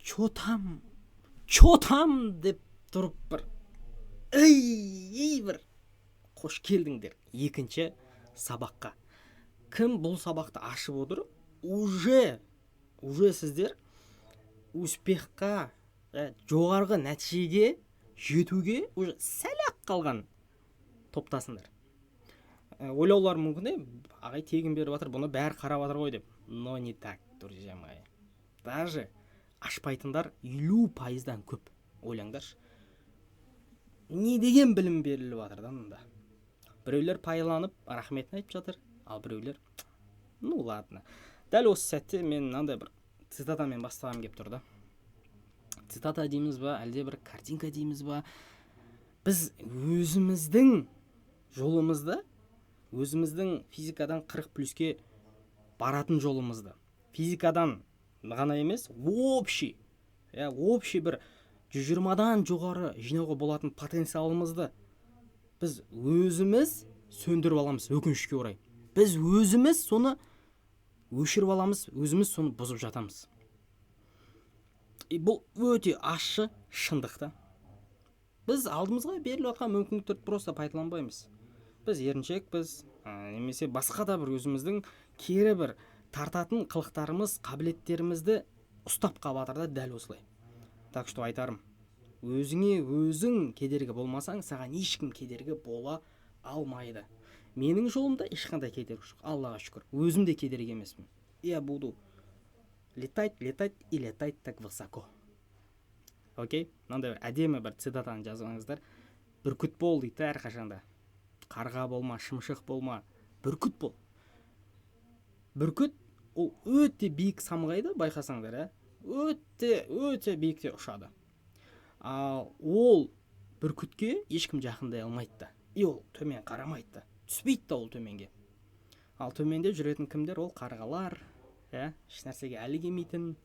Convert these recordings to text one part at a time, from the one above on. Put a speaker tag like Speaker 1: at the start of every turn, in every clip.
Speaker 1: чотам деп тұрып бір бір қош келдіңдер екінші сабаққа. Кім бұл сабақты ашып отыр, уже сіздер успехқа, жоғарғы нәтижеге жетуге уже сәл-ақ қалған топтасыңдар. Ойлаулар мүмкін, ағай тегін беріп жатыр, бұны бәрі қарап жатыр ғой деп. Но не так, друзья мои. Даже ашпайтындар 50%-дан көп. Ойлаңдаршы. Не деген білім беріліп жатыр да мұнда. Біреулер пайдаланып рахметін айтып жатыр, ал біреулер ну ладно. Дәл осы сәтте мен мынандай бір цитатамен бастағым келіп тұр да. Цитата дейміз ба, әлде бір картинка дейміз ба? Біз өзіміздің жолымызды, өзіміздің физикадан 40+ке баратын жолымызды, физикадан ғана емес, общий бір 120-дан жоғары жинауға болатын потенциалымызды біз өзіміз сөндіріп аламыз, өкінішке орай. Біз өзіміз соны өшіріп аламыз, өзіміз соны бұзып жатамыз. Бұл өте ащы шындық та. Біз алдымызға беріліп жатқан мүмкіндіктерді просто пайдаланбаймыз. Біз еріншекпіз, немесе басқа да бір өзіміздің кері бір тартатын қылықтарымыз, қабілеттерімізді ұстап қалып жатыр да дәл осылай. Так что айтарым, өзіңе өзің кедергі болмасаң, саған ешкім кедергі бола алмайды. Менің жолымда ешқандай кедергі жоқ, Аллаға шүкір. Өзім де кедергі емеспін. Я буду летать и летать так высоко. Окей? Мынандай әдемі бір цитатаны жазыңыздар. Бүркіт бол дейді әрқашанда. Қарға болма, шымшық болма, бүркіт бол. Бүркіт ол өте биік самғайды, байқасаңдар, өте биікте ұшады. Ол бүркітке ешкім жақындай алмайды да. Ол төмен қарамайды да. Түспейді да ол төменге. Ал төменде жүретін кімдер? Ол қарғалар, ешнәрсеге әлі келмейтін,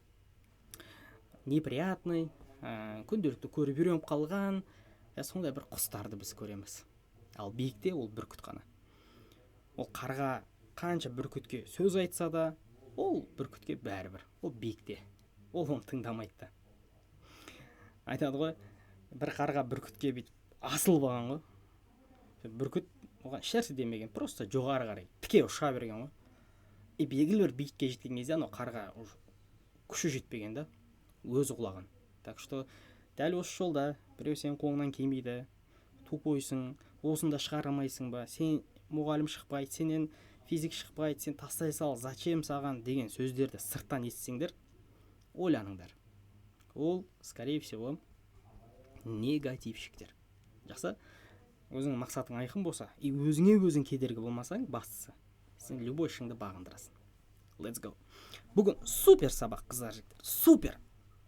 Speaker 1: неприятный, күнделікті көріп үйреніп қалған, сондай бір құстарды біз көреміз. Ал биікте ол бүркіт қана. Ол қарға қанша бүркітке сөз айтса да, ол бүркітке бәрібір. Ол биікте. Ол оны тыңдамайды да. Айтады ғой, бір қарға бүркітке бүйтіп асыл болған ғой. Бүркіт оған ешнәрсе демеген, просто жоғары қарай тіке ұша берген ғой. Белгілі бір биікке жеткен кезде анау қарға күші жетпеген да, өзі құлаған. Так что дәл осы жолда біреу сен қолыңнан келмейді, тупойсың, осында шығара алмайсың ба, сен мұғалім шықпайды, сенен физик шықпайды, сен тастай сал, зачем саған деген сөздерді сырттан естісеңдер, ойланыңдар. Ол, скорее всего, негативщиктер. Жақсы? Өзің мақсатың айқын болса, өзіңе өзің кедергі болмасаң, бастысы, сен любой шыңды бағындырасың. Let's go. Бүгін супер сабақ, қыздар жігіттер. Супер.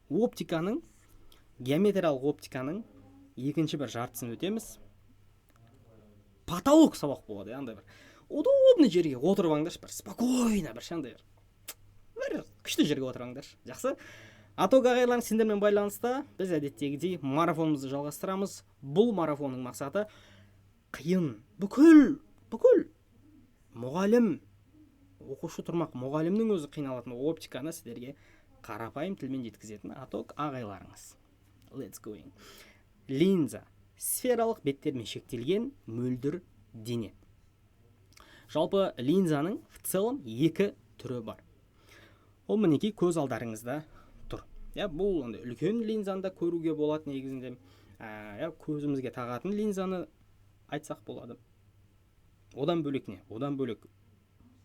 Speaker 1: Оптиканың, геометриялық оптиканың екінші бір жартысын өтеміз. Потолок сабақ болады, андай бір удобный жерге отырып алыңдаршы, бір спокойно, бір шандай бір күшті жерге отырып алыңдаршы. Жақсы? Аток ағайларың сендермен байланыста біз әдеттегідей марафонымызды жалғастырамыз. Бұл марафонның мақсаты қиын, бүкіл мұғалім, оқушы тұрмақ мұғалімнің өзі қиналатын оптиканы сіздерге қарапайым тілмен жеткізетін аток ағайларыңыз. Let's go. Линза сфералық беттермен шектелген мөлдір дене. Жалпы линзаның в целом екі түрі бар. Ол мінекей көз алдарыңызда тұр. Бұл үлкен линзаны да көруге болады негізінде. Көзімізге тағатын линзаны айтсақ болады. Одан бөлек не? Одан бөлек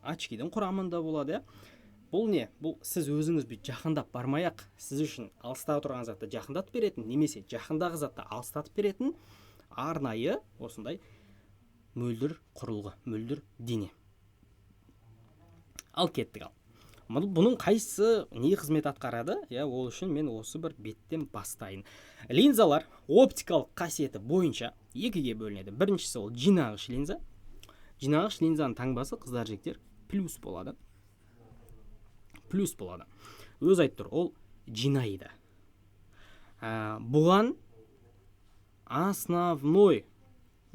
Speaker 1: очкидің құрамында болады. Бұл не? Бұл сіз өзіңіз жақындап бармай-ақ, сіз үшін алыстап тұрған затты жақындатып беретін, немесе жақындағы затты алыстатып беретін арнайы осындай мөлдір құрылғы, мөлдір дене. Ал кеттік ал. Бұның қайсысы не қызмет атқарады? Ол үшін мен осы бір беттен бастайын. Линзалар оптикалық қасиеті бойынша екіге бөлінеді. Біріншісі ол жинағыш линза. Жинағыш линзаның таңбасы, қыздар жігіттер, плюс болады. Өз айтып тұр, ол жинайды. Бұған основной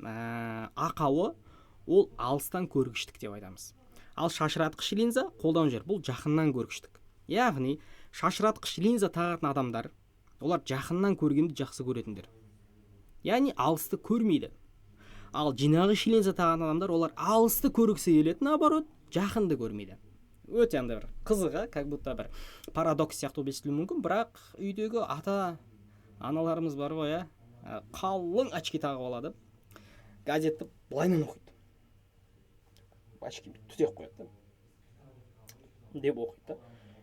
Speaker 1: ақауы ол алыстан көргіштік деп айтамыз. Ал шашыратқыш линза қолдан жер, бұл жақыннан көргіштік. Яғни шашыратқыш линза тағатын адамдар, олар жақыннан көргенді жақсы көретіндер, яғни алысты көрмейді. Ал жинағыш линза тағатын адамдар, олар алысты көргісі келеді, наоборот, жақынды көрмейді. Өте андай бір қызығы, как будто бір парадокс сияқты болып естілуі мүмкін, бірақ үйдегі ата аналарымыз бар ғой, қалың очки тағып алады, газетті былайынан оқиды, очкиді түтеп қояды деп оқиды.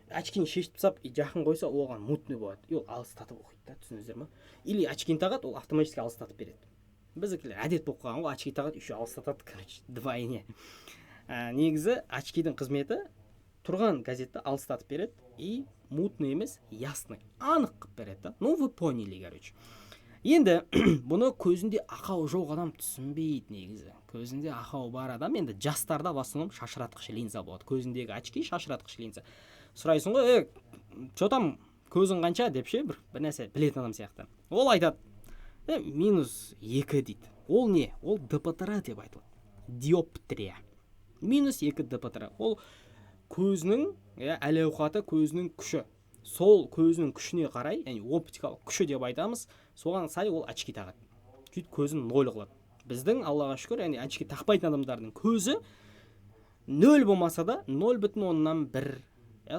Speaker 1: Очкini шешіп тастап жақын қойса, оған мутный болады, ол алыстатып оқиды, түсінесіздер ме? Или очкini тағады, ол автоматически алыстатып береді. Біздікілер әдет болып қалған ғой, очки тағады, еще алыстатады, короче, двойне. Негізі очкидің қызметі тұрған газетті алыстатып береді, и мутный емес, ясный, анық қылып береді. Ну, вы поняли, короче. Енді бұны көзінде ақау жоқ адам түсінбейді негізі. Көзінде ақау бар адам, енді жастарда в основном шашыратқыш линза болады. Көзіндегі очки шашыратқыш линза. Сұрайсың ғой, что там көзің қанша деп ше, бір нәрсе білетін адам сияқты. Ол айтады, -2 дейді. Ол не? Ол ДПТР деп айтылады. Диоптрия. -2 ДПТР. Ол көзінің әл-ауқаты, көзінің күші. Сол көзінің күшіне қарай, яғни оптикалық күші деп айтамыз, соған сай ол очки тағады. Сөйтіп көзін 0 қылады. Біздің, Аллаға шүкір, яғни очки тақпайтын адамдардың көзі 0 болмаса да 0,1,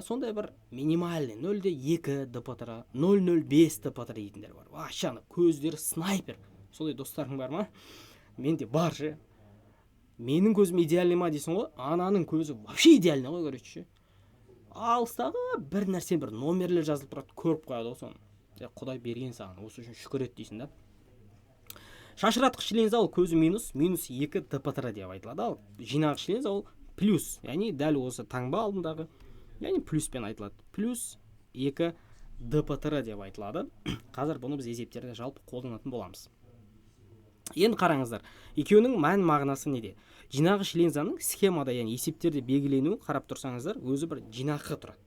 Speaker 1: сондай бір минимальный 0,2 ДПТР, 0,05 ДПТР дейтіндер бар. Вообще көздері снайпер. Солай достарың бар ма? Менде бар же. Менің көзім идеальный ма дейсің ғой? Ананың көзі вообще идеальный ғой, короче. Алыстағы бір нәрсе, бір номерлер жазылып тұрады, көріп қояды ғой соны. Құдай берген саған, осы үшін шүкір ет дейсің да. Шашыратқыш линза ол көзі -2 ДПТР деп айтылады. Ал жинағыш линза ол плюс, яғни дәл осы таңба алдындағы, яғни плюспен айтылады. +2 ДПТР деп айтылады. Қазір бұны біз есептерде жалпы қолданатын боламыз. Енді қараңыздар, екеуінің мән мағынасы неде? Жинағыш линзаның схемада, яғни есептерде белгіленуі қарап тұрсаңыздар, өзі бір жинақы тұрады.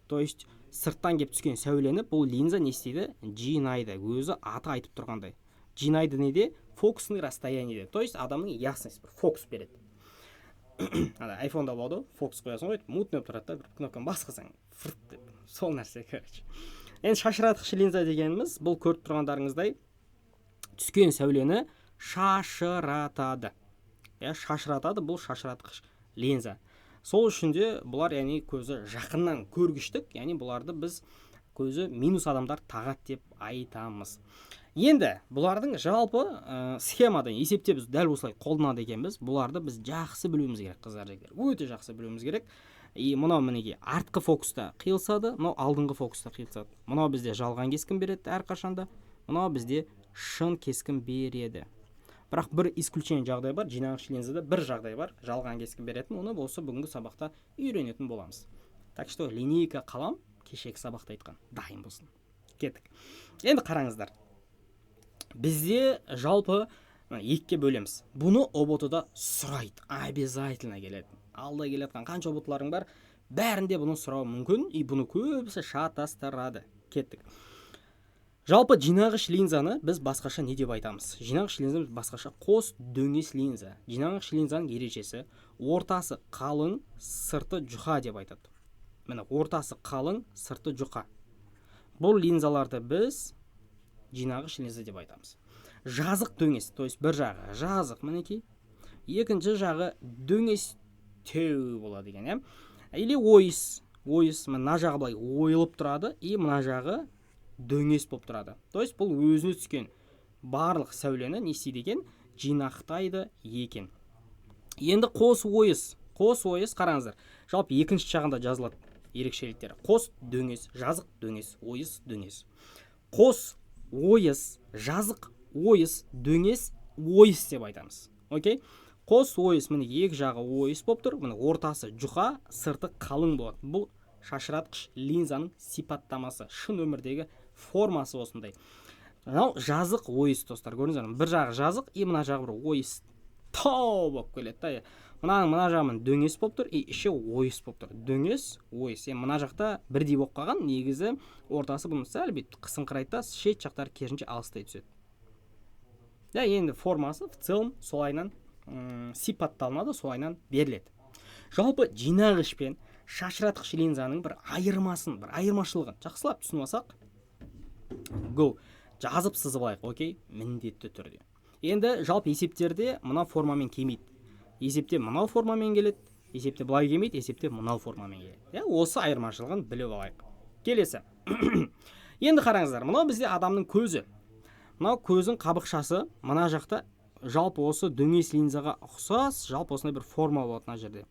Speaker 1: То есть сырттан кеп түскен сәулені бұл линза не істейді? Жинайды. Өзі аты айтып тұрғандай. Жинайды неде? Фокусный расстояниеде. То есть адамның ясность, бір фокус береді. Айфонда болады, фокус қоясың ғой, мутный тұрады да, бір кнопканы басқызаң, фырт деп. Сол нәрсе, короче. Енді шашыратқыш линза дегеніміз, бұл көріп тұрғандарыңыздай түскен сәулені шашыратады. Шашыратады, бұл шашыратқыш линза. Сол үшін де бұлар, яғни көзі жақыннан көргіштік, яғни бұларды біз көзі минус адамдар тағат деп айтамыз. Енді бұлардың жалпы схемадан есепте біз дәл осылай қолданады екенбіз. Бұларды біз жақсы білуіміз керек, қыздар жігіттер. Өте жақсы білуіміз керек. Мынау мінекей артқы фокуста қиылсады, мынау алдыңғы фокуста қиылсады. Мынау бізде жалған кескін береді әрқашанда, мынау бізде шын кескін береді. Бірақ бір исключение жағдай бар, жинағыш линзада бір жағдай бар, жалған кескін беретін, оны осы бүгінгі сабақта үйренетін боламыз. Так что линейка қалам, кешегі сабақта айтқан, дайын болсын. Кеттік. Енді қараңыздар. Бізде жалпы екіге бөлеміз. Бұны ОБОТ-да сұрайды, обязательно келеді. Алда келетқан қанша ОБОТ-ларың бар, бәрінде бұны сұрау мүмкін, и бұны көбісі шатастырады. Кеттік. Жалпы жинағыш линзаны біз басқаша не деп айтамыз? Жинағыш линзаны басқаша қос дөңес линза. Жинағыш линзаның ережесі ортасы қалың, сырты жұқа деп айтады. Міне, ортасы қалың, сырты жұқа. Бұл линзаларды біз жинағыш линза деп айтамыз. Жазық дөңес, то есть бір жағы жазық мінекей, екінші жағы дөңес теу болады деген, Или ойыс, мына жағы былай ойылып тұрады, и мына жағы дөңес болып тұрады. То есть бұл өзіне түскен барлық сәулені не істейді екен? Жинақтайды екен. Енді қос ойыс қараңыздар. Жалпы екінші жағында жазылады ерекшеліктері. Қос дөңес, жазық дөңес, ойыс дөңес. Қос ойыс, жазық ойыс, дөңес, ойыс деп айтамыз. Окей? Қос ойыс, міне екі жағы ойыс болып тұр, міне ортасы жұқа, сырты қалың болады. Бұл шашыратқыш линзаның сипаттамасы, шын өмірдегі формасы осындай. Мынау жазық ойыс, достар, көрдіңіздер ме? Бір жағы жазық, и мына жағы бір ойыс тау болып келеді. Мына жағымен дөңес болып тұр, и іші ойыс болып тұр. Дөңес, ойыс. Мына жақта бірдей болып қалған, негізі ортасы бұны сәл бүйтіп қысыңқырайды, шет жақтары керісінше алыстай түседі. Енді формасы в целом солайынан сипатталынады, солайынан беріледі. Жалпы жинағыш пен шашыратқыш линзаның бір айырмашылығын жақсылап түсініп алсақ, go жазып сызып алайық, окей, міндетті түрде. Енді жалпы есептерде мына формамен келмейді. Есепте мынау формамен келеді, есепте былай келмейді, есепте мынау формамен келеді. Осы айырмашылығын біліп алайық. Келесі. Енді қараңыздар, мынау бізде адамның көзі. Мынау көздің қабықшасы, мына жақта жалпы осы дөңес линзаға ұқсас, жалпы осындай бір форма болады мына жерде.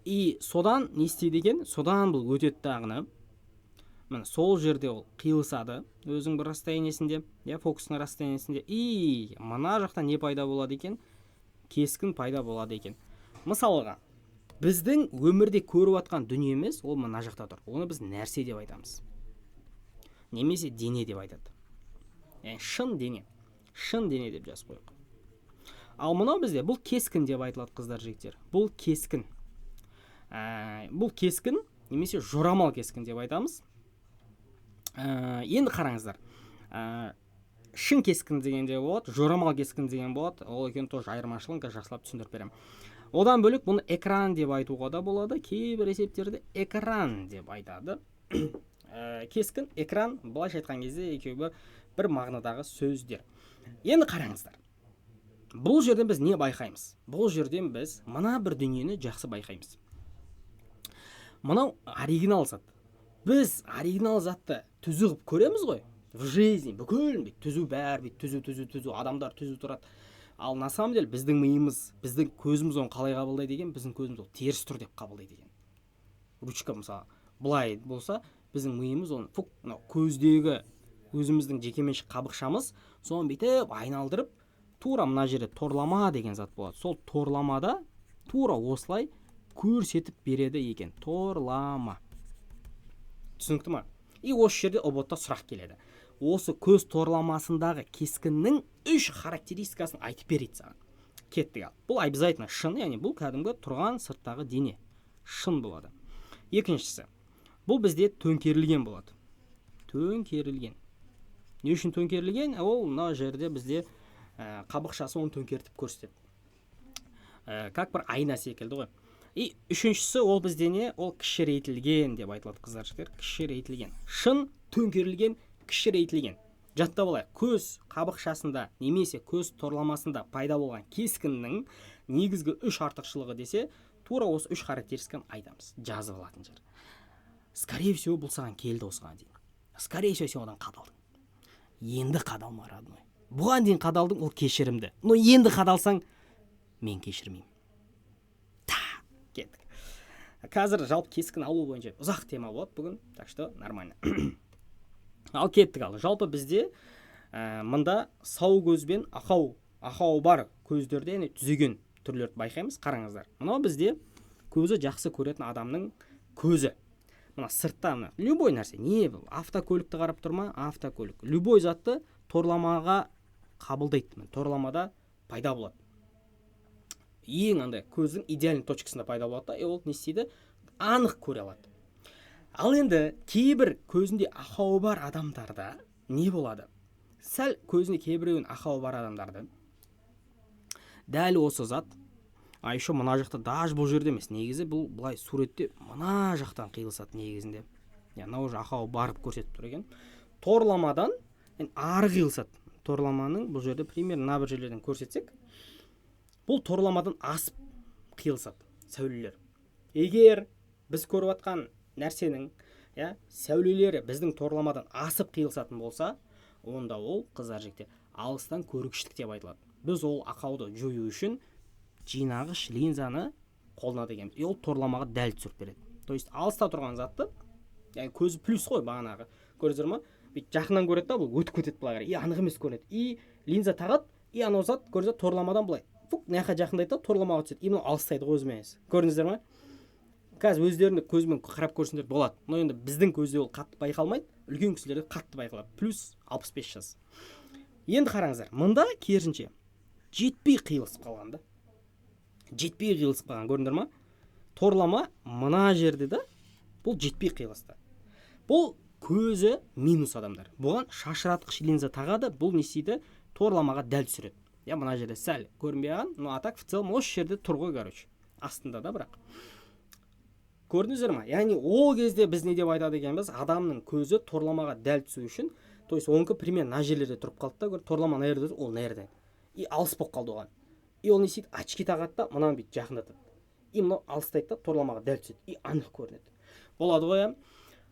Speaker 1: И содан не істейді екен? Содан бұл өтеді дағыны. Міне сол жерде ол қиылысады өзің бір расстояниесінде, фокусының расстояниесінде. И мына жақта не пайда болады екен? Кескін пайда болады екен. Мысалға, біздің өмірде көріп атқан дүниеміз ол мына жақта тұр. Оны біз нәрсе деп айтамыз. Немесе дене деп айтады. Шын дене деп жазып қойық. Ал мынау бізде бұл кескін деп айтылады, қыздар, жігіттер. Бұл кескін. Бұл кескін немесе жорамал кескін деп айтамыз. Енді қараңыздар, шын кескін дегенде болады, жорамал кескін деген болады. Ол екен тоже айырмашылығын жақсылап түсіндіріп беремін. Одан бөлек бұны экран деп айтуға да болады. Кейбір есептерде экран деп айтады. Кескін, экран, былайша айтқан кезде екеуі бір мағынадағы сөздер. Енді қараңыздар, бұл жерден біз не байқаймыз? Бұл жерден біз мына бір дүниені жақсы байқаймыз. Мынау оригинал зат. Біз оригинал затты түзу қып көреміз ғой. В жизни бүкіл түзу бәрі түзу, адамдар түзу тұрады. Ал на самом деле біздің миымыз, біздің көзіміз оны қалай қабылдайды деген, біздің көзіміз ол теріс тұр деп қабылдайды екен. Ручка мысалы былай болса, біздің миымыз оны көздегі өзіміздің жекеменшік қабықшамыз соны бүйтіп айналдырып, тура мына жерде торлама деген зат болады. Сол торламада тура осылай көрсетіп береді екен. Торлама. Түсінікті ма? И осы жерде ұботта сұрақ келеді. Осы көз торламасындағы кескіннің 3 характеристикасын айтып береді саған. Кеттік ал. Бұл обязательно шын, яғни бұл кәдімгі тұрған сырттағы дене. Шын болады. Екіншісі, бұл бізде төңкерілген болады. Төңкерілген. Не үшін төңкерілген? Ол мына жерде бізде қабықшасы оны төңкертіп көрсетеді. Как бір айна секілді ғой. И үшіншісі ол бізде не? Ол кішірейтілген деп айтылады, қыздар, жігіттер. Кішірейтілген. Шын, төңкерілген, кішірейтілген. Жаттап алайық. Көз қабықшасында немесе көз торламасында пайда болған кескіннің негізгі 3 артықшылығы десе, тура осы 3 характеристиканы айтамыз. Жазып алатын жер. Скорее всего, бұл саған келді осыған дейін. Скорее всего, сен одан қадалдың. Енді қадалма, родной. Бұған дейін қадалдың, ол кешірімді. Но енді қадалсаң, мен кешірмеймін. Кеттік. Қазір жалпы кескін алу бойынша ұзақ тема болады бүгін, так что нормально. Ал кеттік ал. Жалпы бізде мында сау көзбен ақау бар көздерде түзеген түрлерді байқаймыз. Қараңыздар. Мынау бізде көзі жақсы көретін адамның көзі. Мына сыртта любой нәрсе, не бұл? Автокөлікті қарап тұрма? Автокөлік. Любой затты торламаға қабылдайды. Торламада пайда болады. Ең андай көздің идеальный точкасында пайда болады, ол не істейді? Анық көре алады. Ал енді кейбір көзінде ақауы бар адамдарда не болады? Сәл көзінде кейбіреуін ақауы бар адамдарды дәл осы зат, еще мына жақта даже бұл жерде емес, негізі бұл былай суретте мына жақтан қиылысады негізінде. Яғни уже ақауы барып көрсетіп тұр екен. Торламадан ары қиылысады. Торламаның бұл жерде примерно мына бір жерлерден көрсетсек, бұл торламадан асып қиылысады сәулелер. Егер біз көріп атқан нәрсенің сәулелері біздің торламадан асып қиылысатын болса, онда ол, қыздар, жігіттер, алыстан көргіштік деп айтылады. Біз ол ақауды жою үшін жинағыш линзаны қолданады екенбіз. Ол торламаға дәл түсіріп береді. То есть алыста тұрған затты, яғни көзі плюс қой бағанағы. Көрдіңіздер ме? Жақыннан көреді да, бұл өтіп кетеді былай қарай. Анық емес көрінеді. И линза тағады, и анау зат көрдіңіздер торламадан былай мына жақындайды да торламаға түседі. И мынау алыстайды өзімен. Көрдіңіздер ме? Қазір өздеріне көзімен қарап көрсеңдер болады. Но енді біздің көзде ол қатты байқалмайды, үлкен кісілерде қатты байқалады. Плюс 65 жас. Енді қараңыздар, мында керісінше жетпей қиылысып қалған да. Жетпей қиылысып қалған, көрдіңдер ме? Торлама мына жерде да, бұл жетпей қиылысты. Бұл көзі минус адамдар. Бұған шашыратқыш линза тағады, бұл не істейді? Торламаға дәл түсіреді. Мына жерде сәл көрінбей қалған, но а так в целом осы жерде тұр ғой, короче. Астында да бірақ. көрдіңіздер ма? Яғни ол кезде біз не деп айтады екенбіз? Адамның көзі торламаға дәл түсу үшін, то есть оныкі примерно мына жерлерде тұрып қалды да, торлама мына жерде, ол мына жерде. И алыс болып қалды оған. И ол не істейді? Очки тағады да, мынаны бүйтіп жақындатады. И мынау алыстайды да, торламаға дәл түседі. И анық көрінеді. Болады ғой,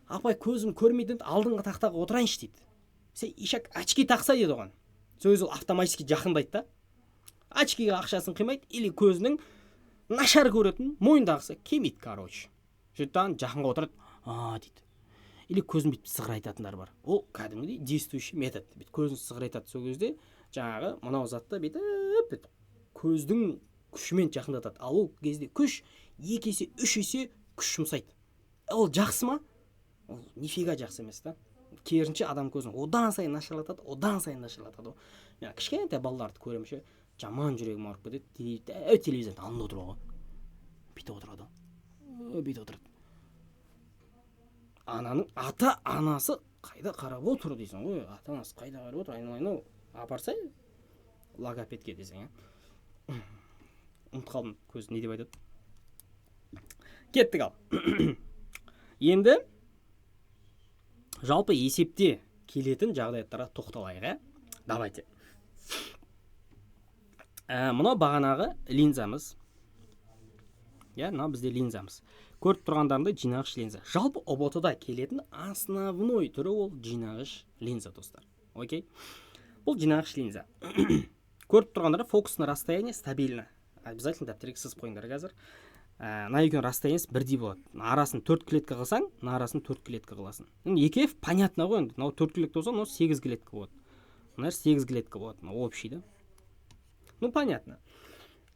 Speaker 1: апай көзім көрмейді, алдыңғы тақтаға отырайыншы дейді. Сен ишак очки тақса дейді оған. Сөз ол автоматически жақындайды да. Очкиге ақшасын қимайды, или көзінің нашар көретін мойындағысы келмейді, короче. Сөйтіп жақынға отырады, дейді. Или көзін бүйтіп сығырайтатындар бар. Ол кәдімгідей действующий метод. Бүйтіп көзін сығырайтады, сол кезде жаңағы мынау затты бүйтіп көздің күшімен жақындатады. Ал ол кезде күш 2 есе, 3 есе күш жұмсайды. Ол жақсы ма? Ол нифига жақсы емес та. Керісінше адам көзін одан сайын нашарлатады, одан сайын нашарлатады. Мен кішкентай балаларды көремін ше, жаман жүрегім ауырып кетеді. Телевизордың алдында отырып алған. Бүйтіп отырады. Бүйтіп отырады. Ананың ата-анасы қайда қарап отыр дейсің ғой. Ата-анасы қайда қарап отыр? Айналайын, апарсай логопедке десең, ұмытып қалдым көз не деп айтады. Кеттік ал. Енді жалпы есепте келетін жағдаяттарға тоқталайық, Давайте. Мынау бағанағы линзамыз. Мынау бізде линзамыз. Көріп тұрғандарында жинағыш линза. Жалпы ұбт-да келетін основной түрі ол жинағыш линза, достар. Окей? Бұл жинағыш линза. Көріп тұрғандарда фокусный расстояние стабильно. Обязательно дәптерге сызып қойыңдар қазір. Мына екеуінің расстояниесі бірдей болады. Арасын 4 клетка қылсаң, мына арасын 4 клетка қыласың. 2F понятно ғой, мынау 4 клетка болса, мынау 8 клетка болады. Мына 8 клетка болады, мынау общий, да? Понятно.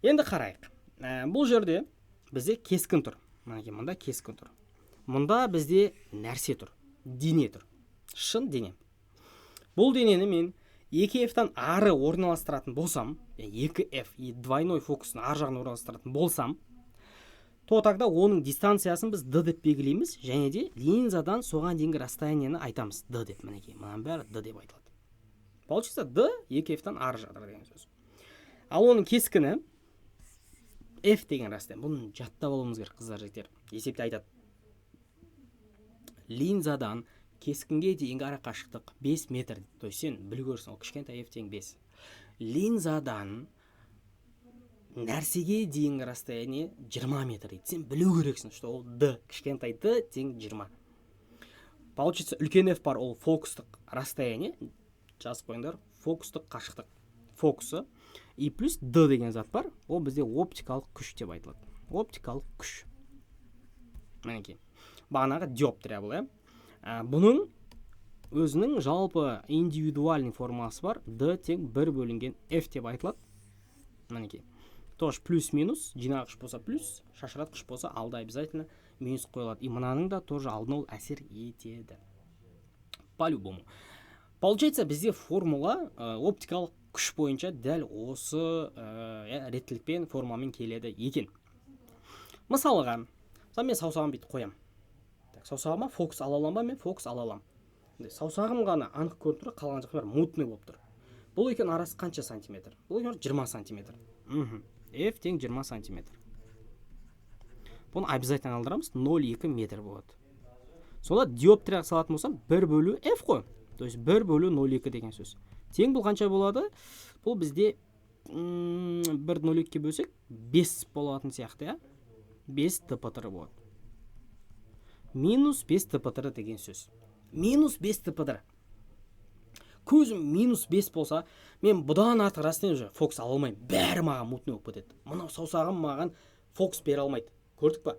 Speaker 1: Енді қарайық. Бұл жерде бізде кескін тұр. Мұнда кескін тұр. Мұнда бізде нәрсе тұр. Дене тұр. Шын дене. Бұл денені мен 2F-тан ары орналастыратын болсам, 2F, двойной фокусын ар жағын орналастыратын болсам, то тогда оның дистанциясын біз D деп белгілейміз, және де линзадан соған дейінгі расстояниені айтамыз D деп. Мінекей, мұнан бәрі D деп айтылады. Получится D 2F-тан ары жатыр деген сөз. Ал оның кескіні F деген расстояние. Бұны жаттап алуымыз керек, қыздар, жігіттер. Есепте айтады. Линзадан кескінге дейінгі ара қашықтық 5 метр. То есть сен білу көрсің, ол кішкентай F тең 5. Линзадан нәрсеге дейінгі расстояние 20 метр дейді. Сен білу керексің, что ол D, кішкентай D тең 20. Получится, үлкен F бар, ол фокустық расстояние. Жазып қойыңдар, фокустық қашықтық. Фокусы. И плюс D деген зат бар, ол бізде оптикалық күш деп айтылады. Оптикалық күш. Мінекей. Бағанағы диоптрия бұл, Бұның өзінің жалпы индивидуальный формасы бар. D тең 1 бөлінген F деп айтылады. Мінекей. Тоже плюс-минус, жинағыш болса плюс, шашыратқыш болса алда обязательно минус қойылады. И мұнаның да тоже алдын ол әсер етеді. По-любому. Получается, бізде формула оптикалық күш бойынша дәл осы реттілікпен формамен келеді екен. Мысалға, мен саусағым бүйтіп қоям. Саусағыма фокус ала алам ба, мен фокус ала алам. Саусағым ғана анық көрініп тұр, қалған жақтар мутный болып тұр. Бұл екен арасы қанша сантиметр? Бұл екен 20 сантиметр. F тең 20 сантиметр. Бұны обязательно алдырамыз, 0,2 метр болады. Сола диоптрия салатын болсам, 1 бөлу F қой. То есть 1 бөлу 0,2 деген сөз. Тең бұл қанша болады? Бұл бізде 1,02-ке бөлсек 5 болатын сияқты, 5 тпт болады. Минус 5 тпт деген сөз. Минус 5 тпт. Көзім минус 5 болса, мен бұдан артық расстояние уже фокус ала алмаймын. Бәрі маған мутный болып кетеді. Мынау саусағым маған фокус бере алмайды. Көрдік па?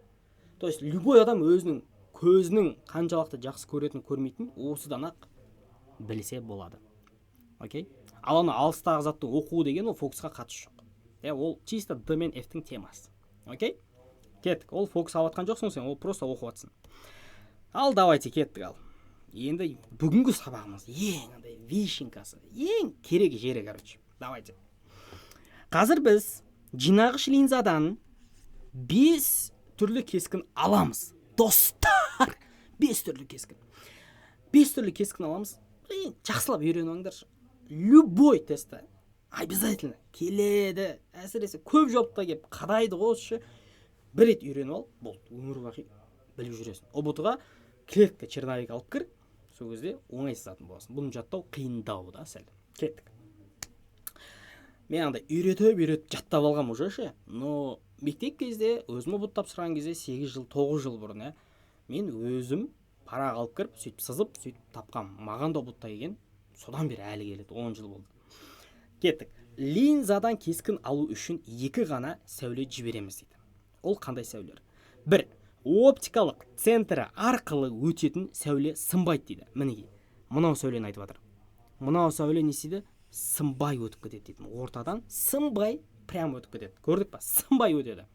Speaker 1: То есть любой адам өзінің көзінің қаншалықты жақсы көретін, көрмейтін осыдан ақ білсе болады. Окей? Ал ана алыстағы затты оқу деген ол фокусқа қатысы жоқ. Ол чисто D мен F-тің темасы. Окей? Кеттік. Ол фокус алатқан жоқсың сен, ол просто оқып жатсың. Ал давайте кеттік ал. Енді бүгінгі сабағымыз ең вишенкасы, ең керек жері, короче. Давайте. Қазір біз жинағыш линзадан 5 түрлі кескін аламыз. Достар, 5 түрлі кескін. 5 түрлі кескін аламыз. Жақсылап үйреніп алыңдар. Любой тестті обязательно келеді. Әсіресе көп жолықта келіп қадайды ғой, бір рет үйреніп ал, болды. Өмір бақи біліп жүресің. ұбт-ға клетка черновик алып кір, сол кезде оңай сызатын боласың. Бұны жаттау қиындау да сәл. Кеттік. Мен андай үйретіп жаттап алғам уже ше. Но мектеп кезде өзім ұбт тапсырған кезде 8 жыл 9 жыл бұрын мен өзім парақ алып кіріп сөйтіп сызып сөйтіп тапқам. Маған да ұбт келген, содан бері әлі келеді, 10 жыл болды. Кеттік. Линзадан кескін алу үшін екі ғана сәуле жібереміз дейді. Ол қандай сәулелер? Бір, оптикалық центрі арқылы өтетін сәуле сынбайды дейді. Мінекей, мынау сәулені айтып жатыр. Мынау сәуле не істейді? Сынбай өтіп кетеді дейді. Ортадан сынбай прям өтіп кетеді. Көрдік па? Сынбай өтеді.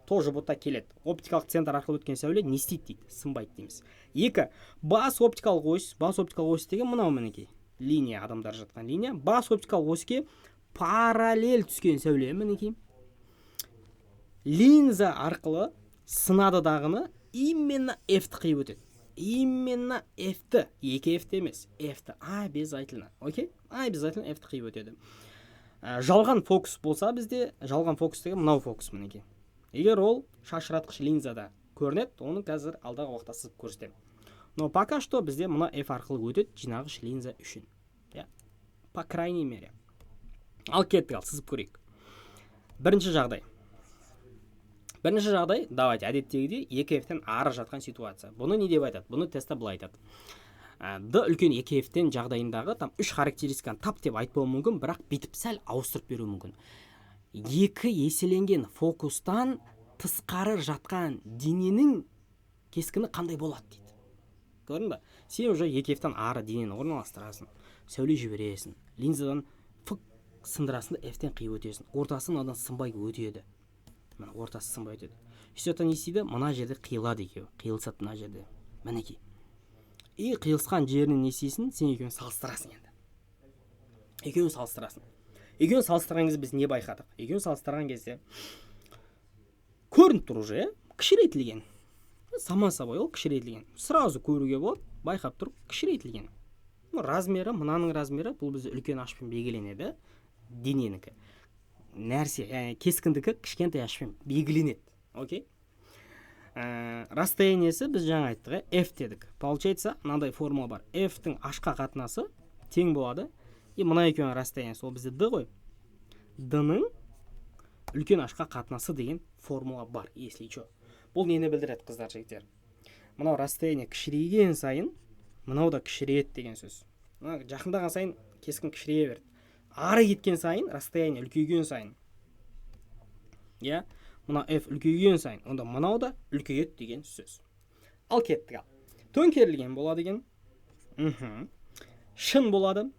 Speaker 1: Тоже бұтта келеді. Оптикалық центр арқылы өткен сәуле не істейді дейді? Сынбайды дейміз. Екі, бас оптикалық ось деген мынау мінекей. Линия, адамдар жатқан линия. Бас оптикалық оське параллель түскен сәуле мінекей. Линза арқылы сынады дағыны именно F-ті қиып өтеді. Именно F-ті, екі F-ті емес, F-ті обязательно. Окей? Обязательно F-ті қиып өтеді. Жалған фокус болса бізде, жалған фокус деген мынау фокус мінекей. Егер ол шашыратқыш линзада көрінеді, оны қазір алдағы уақытта сызып көрсетемін. Но пока что бізде мына F арқылы өтеді жинағыш линза үшін. По крайней мере. Ал кеттік, сызып көрейік. Бірінші жағдай, давайте, әдеттегідей 2F-тен ары жатқан ситуация. Бұны не деп айтады? Бұны тестта былай айтады. D үлкен 2F-тен жағдайындағы 3 характеристиканы тап деп айтпауы мүмкін, бірақ бүйтіп сәл ауыстырып беруі мүмкін. Екі еселенген фокустан тысқары жатқан дененің кескіні қандай болады дейді. Көрдің ба? Сен уже 2F-тен ары денені орналастырасың, сәуле жібересің, линзадан сындырасын да F-тен қиып өтесің. Ортасы мынадан сынбай өтеді. Мына ортасы сынбай өтеді. Сөйтіп не істейді? Мына жерде қиылады екеуі. Қиылысады мына жерде. Мінекей. Қиылысқан жерінен не істейсің? Сен екеуін салыстырасың енді. Екеуін салыстырған кезде біз не байқадық? Екеуін салыстырған кезде көрініп тұр уже, кішірейтілген. Сама собой ол кішірейтілген. Сразу көруге болады, байқап тұр, кішірейтілген. Размері, мынаның размері, бұл бізде үлкен ашпен белгіленеді. Дененікі. Нәрсе, кескіндікі кішкентай ашпен белгіленеді. Окей? Расстояниесі біз жаңа айттық, F дедік. Получается, мынандай формула бар. F-тің ашқа қатынасы тең болады. И мына екеуінің расстояниясы ол бізде D ғой. D-ның үлкен ашқа қатынасы деген формула бар, если что. Бұл нені білдіреді, қыздар, жігіттер? Мынау расстояние кішірейген сайын, мынау да кішірейеді деген сөз. Жақындаған сайын кескін кішірейе берді. Ары кеткен сайын, расстояние үлкейген сайын. Мына F үлкейген сайын, онда мынау да үлкейеді деген сөз. Ал кеттік ал. Төңкерілген болады деген. Шын болады.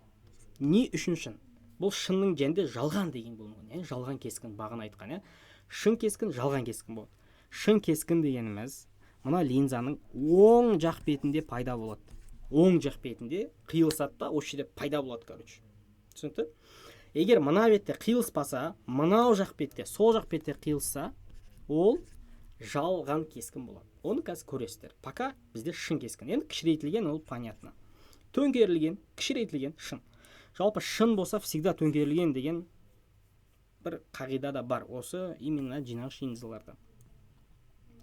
Speaker 1: Не үшін шын? Бұл шынның жәнде жалған деген болмаған. Жалған кескін бағын айтқан. Шын кескін, жалған кескін болады. Шын кескін дегеніміз, мына линзаның оң жақ бетінде пайда болады. Оң жақ бетінде қиылысады да, осы жерде пайда болады, короче. Түсінікті? Егер мына бетте қиылыспаса, мынау жақ бетте, сол жақ бетте қиылысса, ол жалған кескін болады. Оны қазір көресіздер. Пока бізде шын кескін. Енді кішірейтілген ол понятно. Төңкерілген, кішірейтілген, шын. Жалпы шын болса, всегда төңкерілген деген бір қағида да бар. Осы именно жинағыш линзаларда.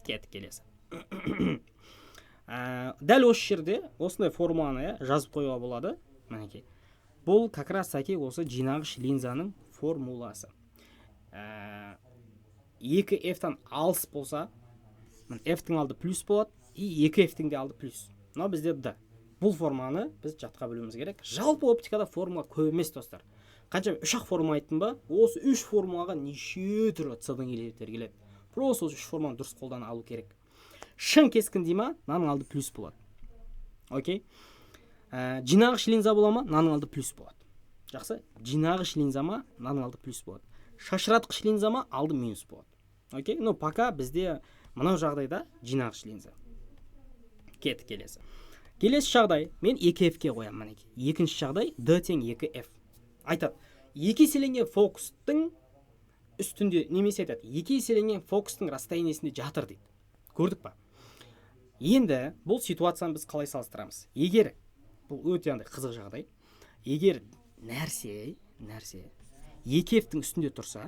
Speaker 1: Кеттік келесі. Дәл осы жерде осындай формуланы жазып қоюға болады. Мінекей. Бұл как раз таки осы жинағыш линзаның формуласы. 2F-тан алыс болса, F-тің алды плюс болады, и 2F-тің де алды плюс. Мынау бізде D. Бұл форманы біз жатқа білуіміз керек. Жалпы оптикада формула көп емес, достар. Қанша 3-ақ формула айттым ба? Осы 3 формулаға неше түрлі C-дің элементтері келеді. Просто осы 3 формуланы дұрыс қолдана алу керек. Шын кескін дей ма, мынаның алды плюс болады. Окей? Жинағыш линза бола ма, мынаның алды плюс болады. Жақсы? Жинағыш линза ма, мынаның алды плюс болады. Шашыратқыш линза ма, алды минус болады. Окей? Но пока бізде мынау жағдайда жинағыш линза. Кеттік келесі. Келесі жағдай, мен 2F-ке қоям, мінекей. Екінші жағдай D тең 2F. Айтады, екі еселенген фокустың үстінде немесе айтады, екі еселенген фокустың расстояниесінде жатыр дейді. Көрдік па? Енді бұл ситуацияны біз қалай салыстырамыз? Егер бұл өте қызық жағдай, егер нәрсе 2F-тің үстінде тұрса,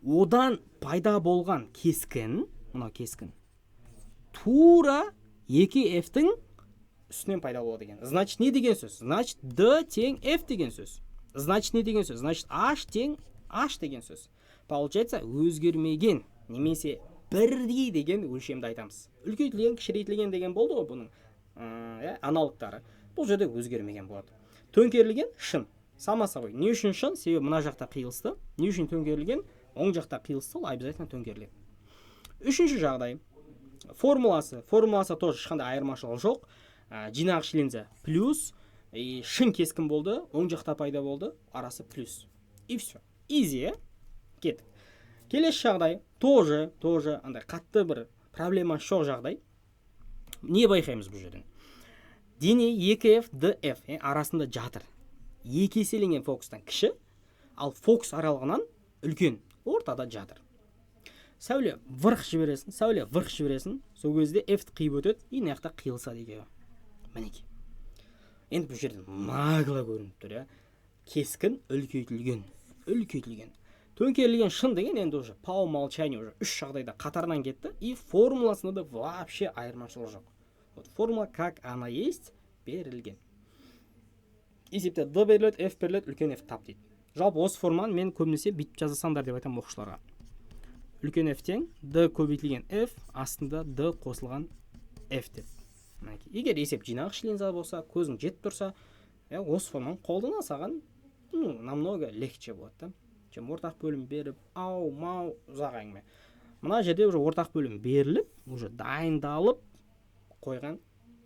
Speaker 1: одан пайда болған кескін, мынау кескін, тура 2f-тің үстінен пайда болады екен. Значит, не деген сөз? Значит, d тең f деген сөз. Значит, не деген сөз? Значит, h тең h деген сөз. Получается, өзгермеген немесе бірдей деген өлшемді айтамыз. Үлкейтілген, кішірейтілген деген болды ғой бұның аналогтары. Бұл жерде өзгермеген болады. Төңкерілген шын. Самаса ғой. Не үшін шын? Себебі мына жақта қиылысты. Не үшін төңкерілген? Оң жақта қиылысты, ол обязательно төңкеріледі. Үшінші жағдай. Формуласы тоже ешқандай айырмашылығы жоқ. Жинағыш линза плюс, шын кескін болды, оң жақта пайда болды, арасы плюс. И все. Изи, кеттік. Келесі жағдай тоже андай қатты бір проблема жоқ жағдай. Не байқаймыз бұл жерден? Дене 2f, df арасында жатыр. 2 еселенген фокустан кіші, ал фокус аралығынан үлкен, ортада жатыр. Сәуле вырқ жібересін, сол кезде f-ті қиып өтеді, и мына қиылса деген. Мінеки. Енді бұл жерден нагло көрініп тұр, кескін үлкейтілген. Төңкерілген шын деген енді уже по умолчанию уже 3 жағдайда қатарынан кетті, и формуласында да вообще айырмашылық жоқ. Вот формула как она есть берілген. Есепте d беріледі, f беріледі, үлкен f тап дейді. Жалпы осы форманы мен көбінесе бүйтіп жазасаңдар деп айтамын оқушыларға. Үлкен f тең d көбейтілген f астында d қосылған f деп. Егер есеп жинағыш линза болса, көзің жетіп тұрса, осы форманы қолдана саған намного легче болады. Чем ортақ бөлім беріп, мау ұзақ әңгіме. Мына жерде уже ортақ бөлім беріліп, уже дайындалып қойған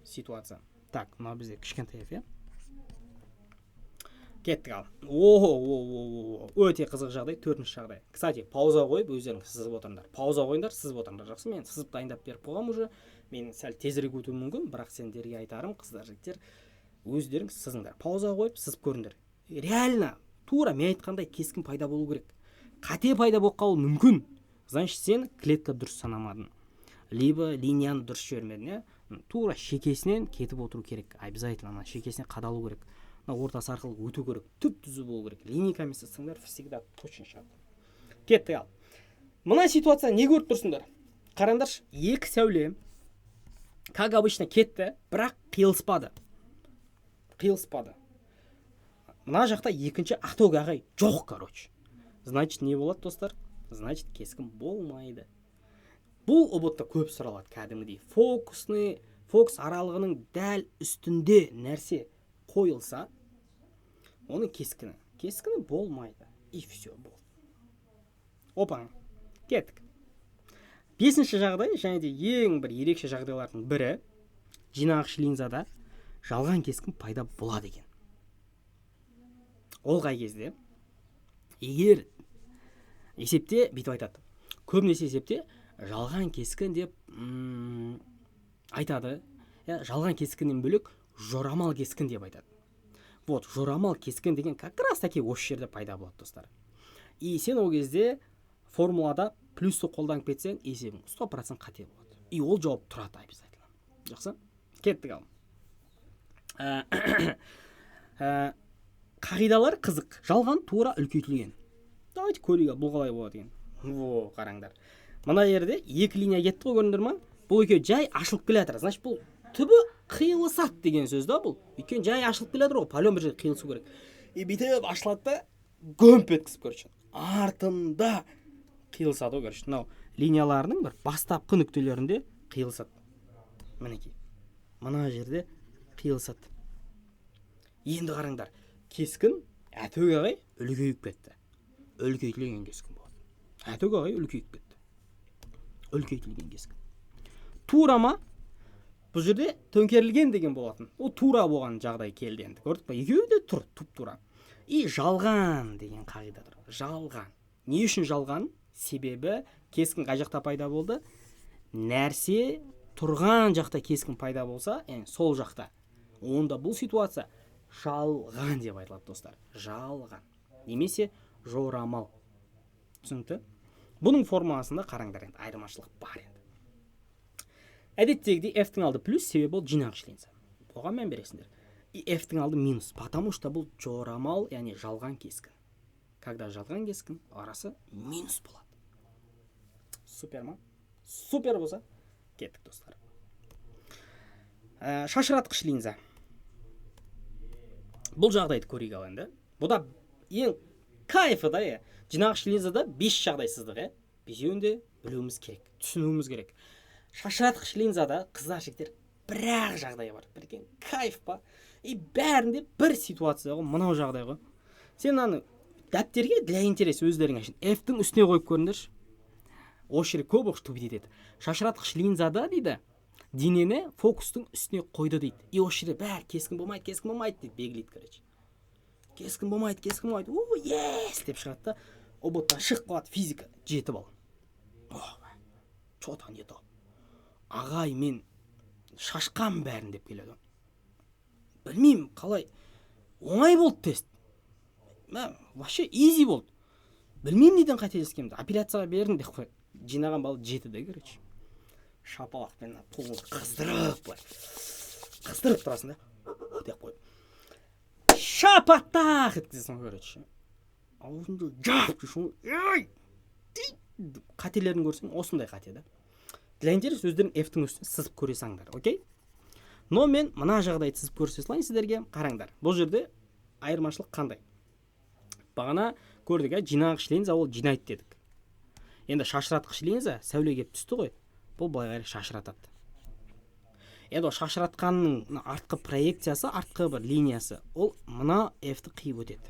Speaker 1: ситуация. Так, мына бізде кішкентай f, кеттік ал. Өте қызық жағдай, 4-ші жағдай. Кстати, пауза қойып, өздерің сызып отырыңдар. Пауза қойыңдар, сызып отырыңдар. Жақсы, мен сызып дайындап беріп қойғам уже. Мен сәл тезірек өтуім мүмкін, бірақ сендерге айтарым, қыздар, жігіттер, өздерің сызыңдар. Пауза қойып, сызып көріңдер. Реально, тура мен айтқандай кескін пайда болу керек. Қате пайда болып қалуы мүмкін. Значит, сен клетка дұрыс санамадың. Либо линияны дұрыс жібермедің, тура шекесінен кетіп отыру керек. Обязательно шекесіне қадалу керек. Ортасы арқылы өту керек, түп-түзу болу керек. Линейкамен сызсаңдар всегда точно шығады. Кеттік ал. Мына ситуация не көріп тұрсыңдар? Қараңдаршы, екі сәуле как обычно кетті, бірақ қиылыспады. Мына жақта екінші ақтөк ағай жоқ, короче. Значит, не болады, достар? Значит, кескін болмайды. Бұл ұбытта көп сұралады кәдімгідей. Фокус аралығының дәл үстінде нәрсе қойылса, оның кескіні болмайды. И все болды. Опа, кеттік. 5-ші жағдай, және де ең бір ерекше жағдайлардың бірі, жинағыш линзада жалған кескін пайда болады екен. Ол қай кезде? Егер есепте бүйтіп айтады. Көбінесе есепте жалған кескін деп айтады. Жалған кескіннен бөлек жорамал кескін деп айтады. Вот, жорамал кескін деген как раз таки осы жерде пайда болады, достар. И сен ол кезде формулада плюсті қолданып кетсең, есебің 100% қате болады. И ол жауап тұрады обязательно. Жақсы? Кеттік ал. Қағидалар қызық. Жалған тура үлкейтілген. Давайте көрейік, бұл қалай болады екен. Қараңдар. Мына жерде екі линия кетті ғой, көрдіңдер ма? Бұл екеуі жай ашылып келе жатыр. Значит, бұл түбі қиылысады деген сөз да бұл. Өйткені жай ашылып келе жатыр ғой, полион бір жерде қиылысу керек. И бүйтіп ашылады да гөмп еткізіп көрші. Артында қиылысады ғой, көрші. Мынау линияларының бір бастапқы нүктелерінде қиылысады. Мінекей. Мына жерде қиылысады. Енді қараңдар. Кескін әтөк ағай үлкейіп кетті. Үлкейтілген кескін болады. Әтөк ағай үлкейіп кетті. Үлкейтілген кескін. Тура ма? Бұл жерде төңкерілген деген болатын. Ол тура болған жағдай келді енді. Көрдік па? Екеуі де тұр, туп-тура. И жалған деген қағида тұр. Жалған. Не үшін жалған? Себебі кескін қай жақта пайда болды? Нәрсе тұрған жақта кескін пайда болса, сол жақта. Онда бұл ситуация жалған деп айтылады, достар. Жалған. Немесе жорамал. Түсінікті? Бұның формуласында қараңдар енді, айырмашылық бар енді. Әдеттегідей f-тің алды плюс, себебі бұл жинағыш линза. Оған мән бересіңдер. И f-тің алды минус, потому что бұл жорамал, яғни жалған кескін. Когда жалған кескін, арасы минус болады. Супер ма? Супер болса, Кеттік достар. Шашыратқыш линза. Бұл жағдайды көрейік ал енді. Бұда ең кайфы да, жинағыш линзада 5 жағдай сыздық, бесеуін де білуіміз керек, түсінуіміз керек. Шашыратқыш линзада қыздар жігіттер бір-ақ жағдай бар. Бірген кайф па? Бәрінде бір ситуация ғой, мынау жағдай ғой. Сен мынаны дәптерге для интерес өздеріңе үшін F-тің үстіне қойып көріңдерші. Осы жерде көп оқыш тубит етеді. Шашыратқыш линзада дейді, денені фокустың үстіне қойды дейді. Осы жерде бәрі кескін болмайды дейді, белгілейді, короче. Кескін болмайды. Yes деп шығады да, оботтан шығып қалады физика 7 балл. Чотан 7 ал. Ағай, мен шашқам бәрін деп келеді. Білмеймін, қалай оңай болды тест. Вообще easy болды. Білмеймін неден қателескенімді. Апелляцияға бердім деп қой. Жинаған балл 7-де, короче. Шапалақпен туыңды қыздырып тұрасың да. Деп қой. Шапаттақ еткізесің, короче. Аузыңды жап жүрсің. Қателерін көрсең, осындай қате да. Для интерес өздерің F-тің үстіне сызып көресіңдер, окей? Но мен мына жағдайды сызып көрсетейін сіздерге. Қараңдар. Бұл жерде айырмашылық қандай? Бағана көрдік, жинағыш линза ол жинайды дедік. Енді шашыратқыш линза сәуле кеп түсті ғой. Бұл былай шашыратады. Енді шашыратқанның артқы проекциясы, артқы бір линиясы, ол мына F-ті қиып өтеді.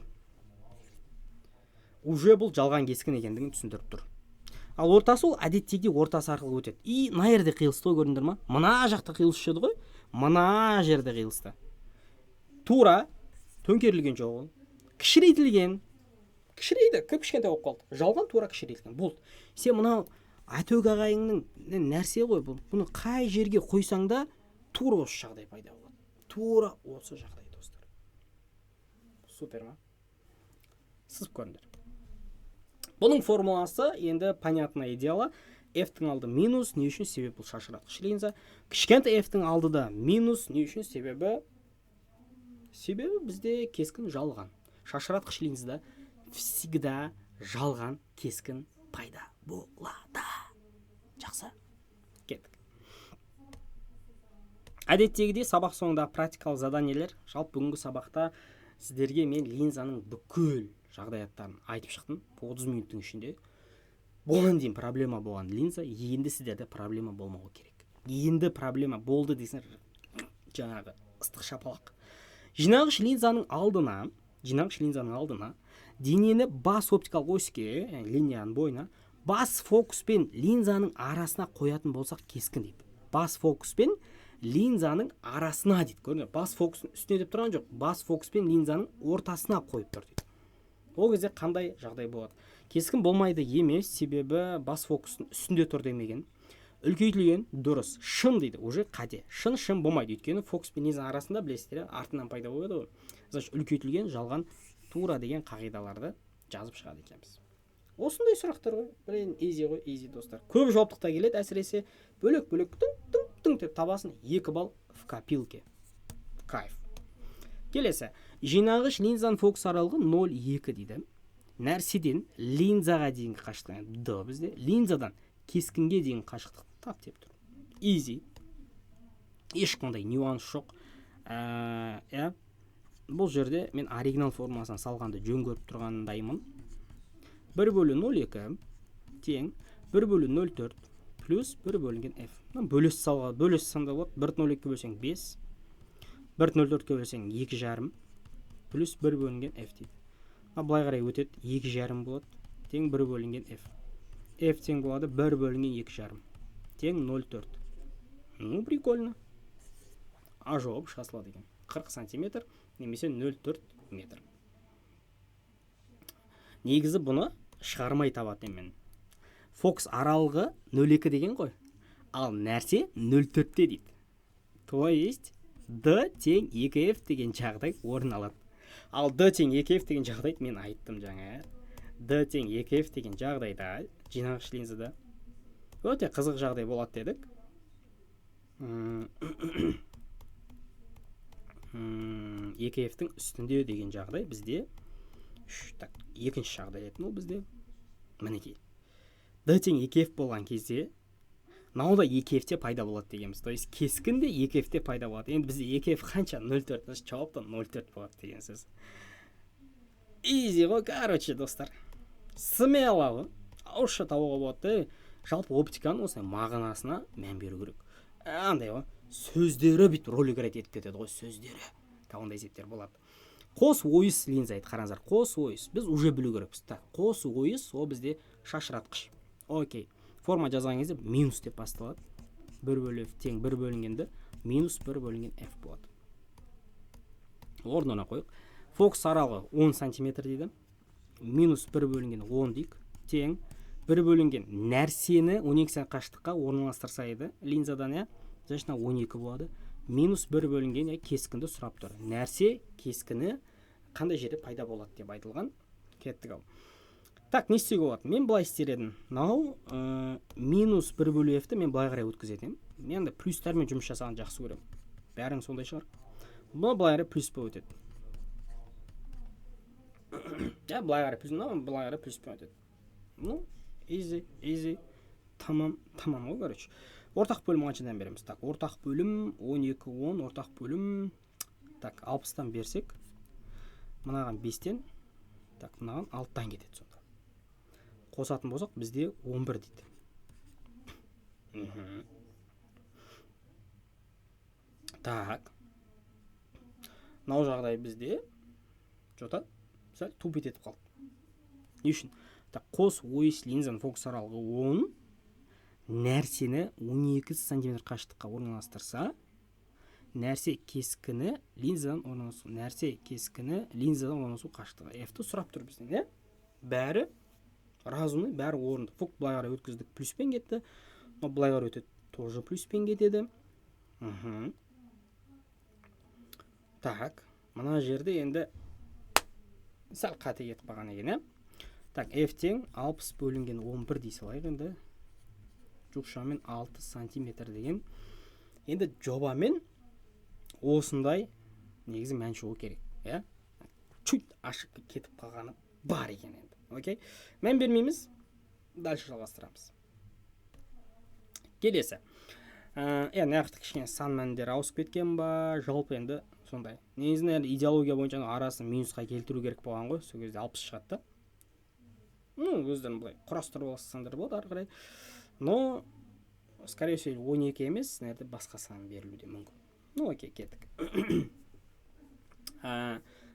Speaker 1: Уже бұл жалған кескін екендігін түсіндіріп тұр. Ал ортасы ол әдеттегі ортасы арқылы өтеді. Мына жерде қиылысты көрдіңдер ма? Мына жақта қиылысшы еді ғой. Мына жерде қиылысты. Тура төңкерілген жоқ ол. Кішірейтілген. Кішірейді, көп кішкентай болып қалды. Жалған тура кішірейтілген. Болды. Сен мынау Атөк ағайыңның нәрсе ғой бұл. Бұны қай жерге қойсаң да тура осы жағдай пайда болады. Тура осы жағдай, достар. Супер ма? Сызып көріңдер. Бұның формуласы енді понятно идеалы. F-тің алды минус, не үшін? Себебі бұл шашыратқыш линза. Кішкентай F-тің алды да минус, не үшін? Себебі бізде кескін жалған. Шашыратқыш линзада всегда жалған кескін пайда болады. Жақсы. Кеттік. Әдеттегідей сабақ соңында практикалық заданиелер. Жалпы бүгінгі сабақта сіздерге мен линзаның бүкіл жағдаяттарын айтып шықтым. 30 минуттың ішінде. Бұған дейін проблема болған линза, енді сіздерде проблема болмауы керек. Енді проблема болды дейсіңдер, жаңағы ыстық шапалақ. Жинағыш линзаның алдына денені бас оптикалық оське, линияның бойына, бас фокус пен линзаның арасына қоятын болсақ кескін дейді. Бас фокус пен линзаның арасына дейді. Көріңдер, бас фокустың үстіне деп тұрған жоқ, бас фокус пен линзаның ортасына қойып тұр дейді. Ол кезде қандай жағдай болады? Кескін болмайды емес, себебі бас фокустың үстінде тұр демеген. Үлкейтілген дұрыс, шын дейді, уже қате. Шын болмайды, өйткені фокус пен линзаның арасында білесіздер, артынан пайда болады ғой. Значит, үлкейтілген жалған тура деген қағидаларды жазып шығады екенбіз. Осындай сұрақтар ғой, блин, easy достар. Көп жауаптықта келеді, әсіресе бөлек-бөлек тың деп табасын 2 балл в копилке. Кайф. Келесі, жинағыш линзаның фокус аралығы 0,2 дейді. Нәрседен линзаға дейінгі қашықтық, д бізде, линзадан кескінге дейінгі қашықтық тап деп тұр. Easy. Ешқандай нюанс жоқ. Бұл жерде мен оригинал формуласын салғанды жөн көріп тұрғандаймын. 1/0,2 тең 1/0,4 плюс 1 бөлінген f. Бөлес санда болады. 1/0,2 бөлсең 5, 1/0,4 бөлсең 2,5 плюс 1 бөлінген f дейді. Былай қарай өтеді, 2,5 болады, тең 1 бөлінген f. F тең болады 1 бөлінген 2,5 тең 0,4. Ну, прикольно. А жауап шығасылады екен. 40 сантиметр немесе 0,4 метр. Негізі бұны шығармай табатын мен. Фокус аралығы 0,2 деген ғой. Ал нәрсе 0,4-те дейді. То есть D тең 2F деген жағдай орын алады. Ал D тең 2F деген жағдайды мен айттым жаңа. D тең 2F деген жағдайда жинағыш линзада өте қызық жағдай болады дедік. 2F-тің үстінде деген жағдай бізде екінші жағдай етін ол бізде мінекей. D тең 2F болған кезде мынау да 2f-те пайда болады дегенбіз. То есть кескін де 2f-те пайда болады. Енді бізде 2f қанша? 0,4. Значит, жауаптан 0,4 болады деген сөз. Easy ғой, короче, достар. Смело ғой. Ауызша табуға болады. Жалпы оптиканың осындай мағынасына мән беру керек. Андай ғой, сөздері бүйтіп рөл играть етіп кетеді ғой, сөздері. Ондай есептер болады. Қос ойыс линза еді, қараңыздар. Қос ойыс. Біз уже білу керекпіз. Так, қос ойыс, ол бізде шашыратқыш. Окей. Форма жазған кезде минус деп басталады. 1/f тең 1 бөлінгенді минус 1 бөлінген f болады. Орнына қойық. Фокус аралығы 10 сантиметр дейді. Минус 1 бөлінген 10 дейік. Тең 1 бөлінген нәрсені 12 см қашықтыққа орналастырса еді линзадан, я, значит 12 болады. Минус 1 бөлінген кескінді сұрап тұр. Нәрсе кескіні қандай жерде пайда болады деп айтылған. Кеттік ау. Так, не істеуге болады? Мен былай істер едім. Мынау минус 1/f-ті мен былай қарай өткізетінмін. Мен де плюстармен жұмыс жасаған жақсы көремін. Бәрің сондай шығар. Бұл былай қарай плюс болып өтеді. Я былай қарай плюс, былай қарай плюс болып өтеді. Ну, easy. Tamam ғой, короче. Ортақ бөлім қаншадан береміз? Так, ортақ бөлім 12, 10, ортақ бөлім. Так, 60-тан берсек, мынаған 5-тен, так, мынаған 6-тан кетеді сонда. Қосатын болсақ, бізде 11 дейді. Так. Мынау жағдай бізде жота сәл тупит етіп қалды. Не үшін? Так, қос ойыс линзаның фокус аралығы 10, нәрсені 12 см қашықтыққа орналастырса, нәрсе кескіні линзадан орналасу қашықтығы f-ті сұрап тұр бізден, не? Бәрі разумный, бәрі орынды. Фок былай қарай өткіздік, плюспен кетті. Былай қарай өтеді, тоже плюспен кетеді. Так, мына жерде енді сәл қате кетіп қалған екен, Так, f тең 60 бөлінген 11 дей салайық енді. Шамамен 6 сантиметр деген. Енді жобамен осындай негізі мән шығу керек, я? Чуть ашық кетіп қалғаны бар екен енді. Окей? Мән бермейміз. Дальше жалғастырамыз. Келесі. Нақты кішкене сан мәндері ауысып кеткен ба, жалпы енді сондай. Негізінен идеология бойынша арасын минусқа келтіру керек болған ғой, сол кезде 60 шығады да. Өздерін былай құрастырып алсаңдар болады ары қарай. Но, скорее всего, 12 емес, нәрді басқа сан берілуде мүмкін. Окей, кеттік.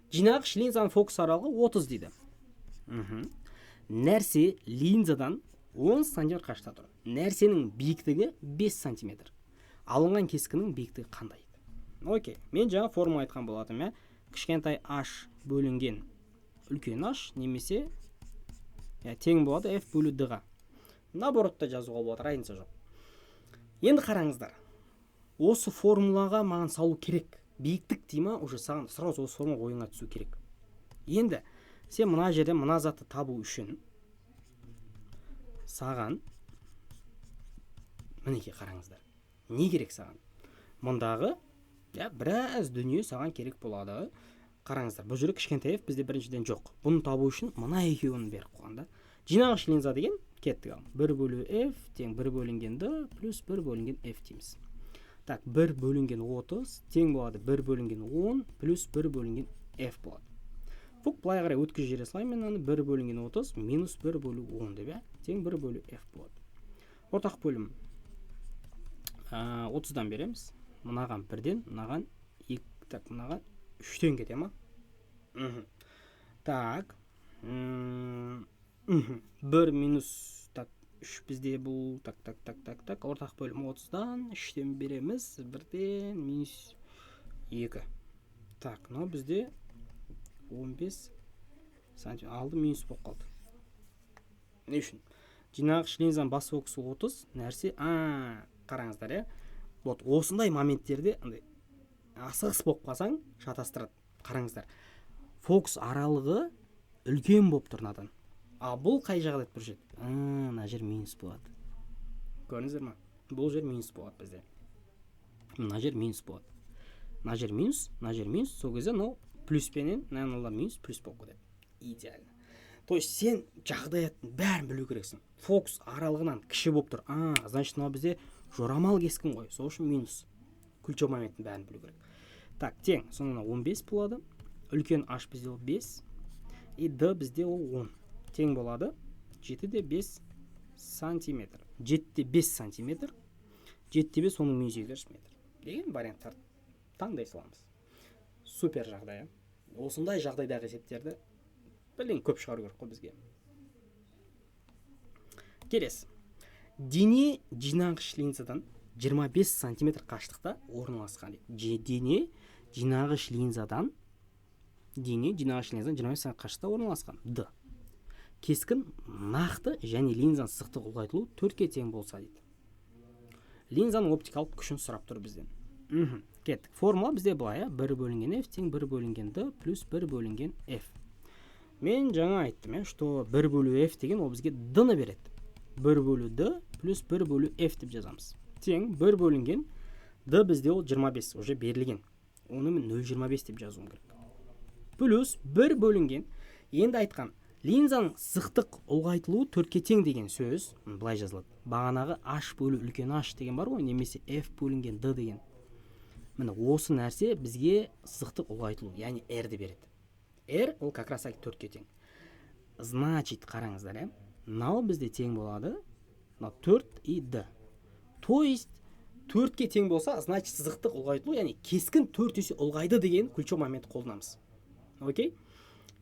Speaker 1: Жинағыш линзаның фокус аралығы 30 дейді. Нәрсе линзадан 10 см қашықта тұр. Нәрсенің биіктігі 5 см. Алынған кескінің биіктігі қандай? Окей, мен жаңа форма айтқан болатым, кішкентай h бөлінген үлкен h немесе тең болады f бөлу d-ға. Наоборотта жазуға болады, разница жоқ. Енді қараңыздар. Осы формулаға маған салу керек. Биіктік дейма, уже саған сразу осы формула ойыңа түсу керек. Енді сен мына жерде мына затты табу үшін саған мінеке қараңыздар. Не керек саған? Мұндағы біраз дүние саған керек болады. Қараңыздар, бұл жерде кішкентай f бізде біріншіден жоқ. Бұны табу үшін мына екеуін беріп қойғанда. Жинағыш линза деген кеттік ал. 1 бөлу f тең 1 бөлінген d плюс 1 бөлінген f дейміз. Так, 1 бөлінген 30 тең болады 1 бөлінген 10 плюс 1 бөлінген f болады. Фук былай қарай өткіз жере салайын, мен 1 бөлінген 30 минус 1 бөлу 10 деп, тең 1 бөлу f болады. Ортақ бөлім 30-дан береміз. Мынаған 1-ден, мынаған 2, так, мынаған 3-тен кете ма? Так. 1 минус 3 бізде бұл. Так. Ортақ бөлім 30-дан 3-тен береміз. 1-ден минус 2. Так, но бізде 15 сантиметр алды минус болып қалды. Не үшін? Жинағыш линзаның бас фокусы 30, нәрсе, қараңыздар, Вот осындай моменттерде асығыс болып қалсаң шатастырады. Қараңыздар. Фокус аралығы үлкен болып тұр надан. Бұл қай жағда тұр жет? Мына жер минус болады. Көрдіңіздер ма? Бұл жер минус болады бізде. Мына жер минус болады. Мына жер минус, сол кезде плюс пенен, мыналар минус плюс болып кетеді. Идеально. То есть сен жағдаяттың бәрін білу керексің. Фокус аралығынан кіші болып тұр. Значит, мынау бізде жорамал кескін ғой. Сол үшін минус. Ключевой моменттің бәрін білу керек. Так, тең. Сонда 15 болады. Үлкен h бізде ол 5. И d бізде ол 10. Тең болады. 7-де 5 сантиметр. 7-де 5 сантиметр. 7-де 5 оның минус 2 метр. Деген варианттар таңдай саламыз. Супер жағдай. Осындай жағдайдағы есептерді көп шығару керек қой бізге. Келесі. Дене жинағыш линзадан 25 сантиметр қашықтықта орналасқан. Дене жинағыш линзадан 25 сантиметр қашықтықта орналасқан. Д. Кескін нақты және линзаның сызықтық ұлғайтылуы 4-ке тең болса дейді. Линзаның оптикалық күшін сұрап тұр бізден. Кеттік. Формула бізде былай, 1 бөлінген f тең 1 бөлінген d плюс 1 бөлінген f. Мен жаңа айттым, что 1 бөлу f деген ол бізге d-ны береді. 1 бөлу d плюс 1 бөлу f деп жазамыз. Тең 1 бөлінген d бізде ол 25, уже берілген. Оны мен 0,25 деп жазуым керек. Плюс 1 бөлінген, енді айтқан, линзаның сызықтық ұлғайтылуы 4-ке тең деген сөз былай жазылады. Бағанағы h бөлу үлкен h деген бар ғой, немесе f бөлінген d деген. Міне осы нәрсе бізге сызықтық ұлғайтылу, яғни r-ді береді. R ол как раз 4-ке тең. Значит, қараңыздар, мынау бізде тең болады, 4 и d. То есть 4-ке тең болса, значит сызықтық ұлғайтылу, яғни кескін 4 есе ұлғайды деген ключевой момент қолданамыз. Окей?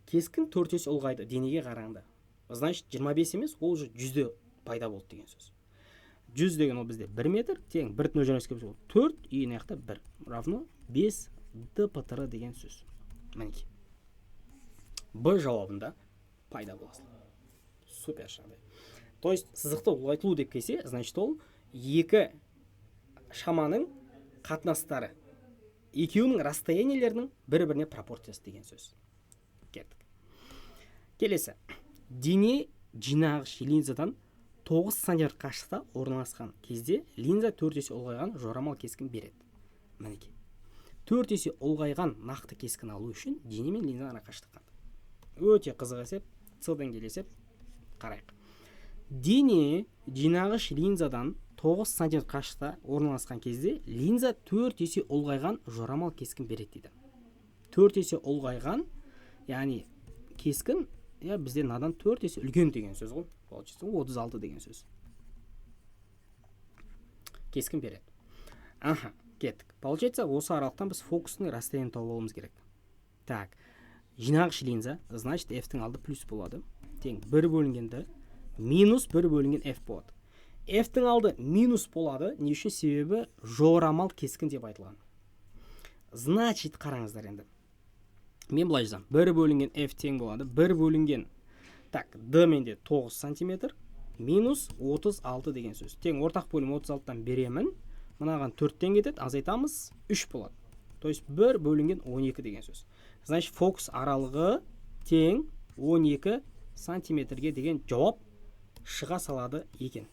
Speaker 1: Кескін 4 есе ұлғайды денеге қарағанда. Значит 25 емес, ол уже 100-де пайда болды деген сөз. 100 деген ол бізде 1 метр, тең 1,0 4 и наяқта 1 равно 5 d птр деген сөз. Мінекей. Б жауабында пайда боласың. Супер жағдай. То есть сызықты ұлғайтылу деп келсе, значит ол екі шаманың қатынастары, екеуінің расстояниелерінің бір-біріне пропорциясы деген сөз. Кеттік. Келесі. Дене жинағыш линзадан 9 сантиметр қашықтықта орналасқан кезде линза 4 есе ұлғайған жорамал кескін береді. Мінекей. 4 есе ұлғайған нақты кескін алу үшін дене мен линза ара қашықтық. Өте қызық есеп, С-дан келесеп қарайық. Дене жинағыш линзадан 9 сантиметр қашықта орналасқан кезде линза 4 есе ұлғайған жорамал кескін береді дейді. 4 есе ұлғайған, яғни кескін, бізде надан 4 есе үлкен деген сөз ғой. Получится 36 деген сөз. Кескін береді. Кеттік. Получается, осы аралықтан біз фокустың расстояние тауып алуымыз керек. Так. Жинағыш линза, значит f-тің алды плюс болады. Тең 1 бөлінгенді минус 1 бөлінген f болады. F-тің алды минус болады. Не үшін? Себебі жорамал кескін деп айтылған. Значит, қараңыздар енді. Мен былай жазам. 1 бөлінген f тең болады. 1 бөлінген, так, d менде 9 сантиметр минус 36 деген сөз. Тең ортақ бөлім 36-тан беремін. Мынаған 4-тен кетеді, азайтамыз 3 болады. То есть 1 бөлінген 12 деген сөз. Значит, фокус аралығы тең 12 сантиметрге деген жауап шыға салады екен.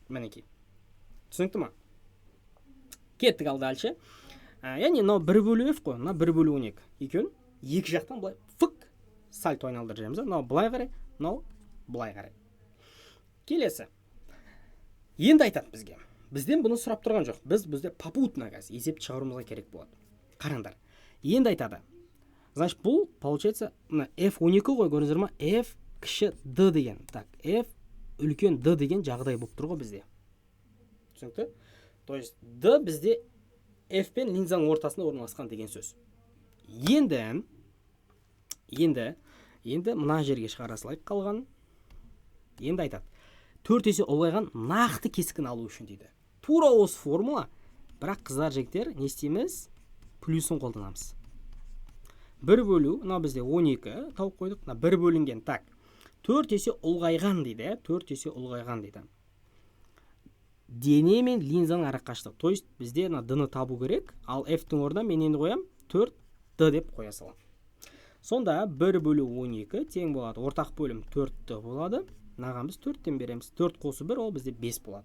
Speaker 1: Мінекей. Түсінікті ма? Кеттік ал дальше. Яғни, мынау 1 бөлу f қой, мына 1 бөлу 12. Екен, екі жақтан былай фык сальто айналдырып жібереміз. Мынау былай қарай, мынау былай қарай. Келесі. Енді айтады бізге. Бізден бұны сұрап тұрған жоқ. Бізде попутно қазір есеп шығаруымызға керек болады. Қараңдар. Енді айтады. Значит, бұл, получается, f12 ғой, көріңіздер ма? F кіші d деген. Так, f үлкен d деген жағдай болып тұр ғой бізде. Түсінікті? То есть, d бізде f пен линзаның ортасында орналасқан деген сөз. Енді мына жерге шығара салайық қалған. Енді айтады. 4 есе ұлғайған нақты кескін алу үшін дейді. Тура осы формула, бірақ қыздар жігіттер не істейміз? Плюсын қолданамыз. 1 бөлу, мына бізде 12 тауып қойдық. 1 бөлінген, так. 4 есе ұлғайған дейді, 4 есе ұлғайған дейді. Дене мен линзаның арақашықтығы. То есть бізде d-ны табу керек, ал f-тің орнына мен енді қоям 4d деп қоя салам. Сонда 1 бөлу 12 тең болады. Ортақ бөлім 4d болады. Мынаған біз 4-тен береміз. 4 қосу 1, ол бізде 5 болады.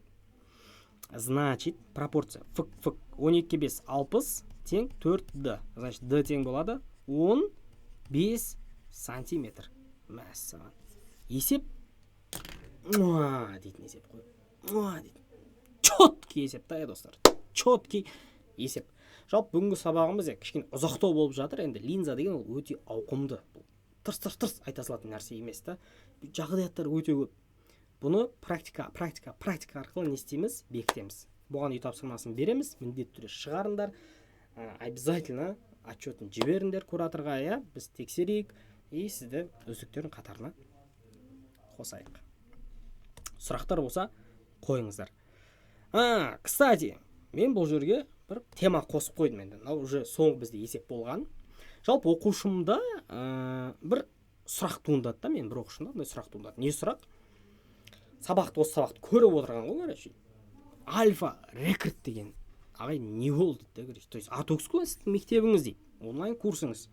Speaker 1: Значит, пропорция. 12 5 60 тең 4d. Значит, d тең болады 15 сантиметр. мәссаған. Есеп дейтін есеп қой. Дейтін. Четкий есеп та, достар. Четкий есеп. Жалпы бүгінгі сабағымыз кішкене ұзақтау болып жатыр. Енді линза деген ол өте ауқымды. Тырс айта салатын нәрсе емес та. Жағдаяттар өте көп. Бұны практика арқылы не істейміз? Бекітеміз. Бұған үй тапсырмасын береміз, міндетті түрде шығарыңдар. Обязательно отчетін жіберіңдер кураторға, иә, біз тексерейік и сізді үздіктердің қатарына қосайық. Сұрақтар болса қойыңыздар. Кстати, мен бұл жерге бір тема қосып қойдым енді. Мынау уже соңғы бізде есеп болған. Жалпы оқушымда бір сұрақ туындады да, мен бір оқушымда мындай сұрақ туындады. Не сұрақ? Осы сабақты көріп отырған ғой, короче. Альфа рекорд деген ағай не болды дейді. То есть А-токс қой сіздің мектебіңіз дейді. Онлайн курсыңыз.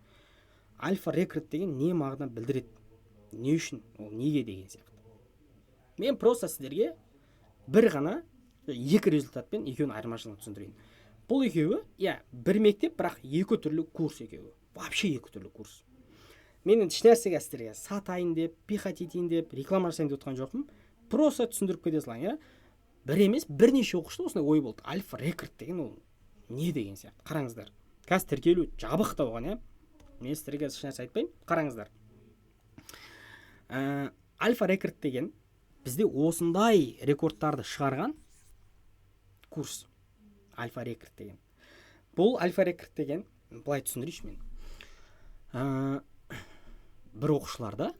Speaker 1: Альфа рекорд деген не мағына білдіреді? Не үшін? Ол неге деген сияқты. Мен просто сіздерге бір ғана екі результатпен екеуінің айырмашылығын түсіндірейін. Бұл екеуі, бір мектеп, бірақ екі түрлі курс екеуі. Вообще екі түрлі курс. Мен енді ешнәрсеге сіздерге сатайын деп, пихатитейін деп, реклама жасайын деп отқан жоқпын. Просто түсіндіріп кете салайын, бір емес, бірнеше оқушыда осындай ой болды. Альфа рекорд деген ол не деген сияқты. Қараңыздар. Қазір тіркелу жабық та болған, мен сіздерге ешнәрсе айтпаймын. Қараңыздар. Альфа рекорд деген бізде осындай рекордтарды шығарған курс. Альфа рекорд деген. Бұл альфа рекорд деген, былай түсіндірейінші мен. Бір оқушыларда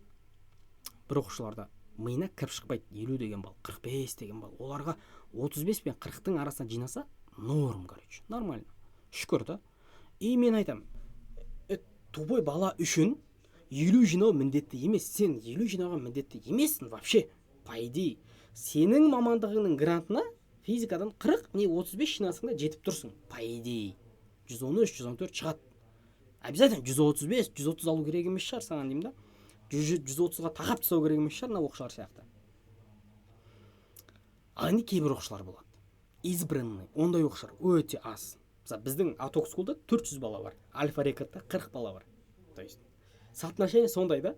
Speaker 1: миына кіріп шықпайды 50 деген балл, 45 деген балл. Оларға 35 пен 40-тың арасына жинаса норм, короче, нормально. Шүкір да. И мен айтам, тупой бала үшін 50 жинау міндетті емес. Сен 50 жинауға міндетті емессің вообще. По идее, сенің мамандығыңның грантына физикадан 40 не 35 жинасың да жетіп тұрсың. По идее, 113, 114 шығады. Обязательно 135, 130 алу керек емес шығар саған деймін да. 130-ға тақап тастау керек емес шығар мына оқушылар сияқты. Ал енді кейбір оқушылар болады. Избранный, ондай оқушылар өте аз. Мысалы, біздің А-токс скулда 400 бала бар. Альфа рекордта 40 бала бар. То есть, соотношение сондай да.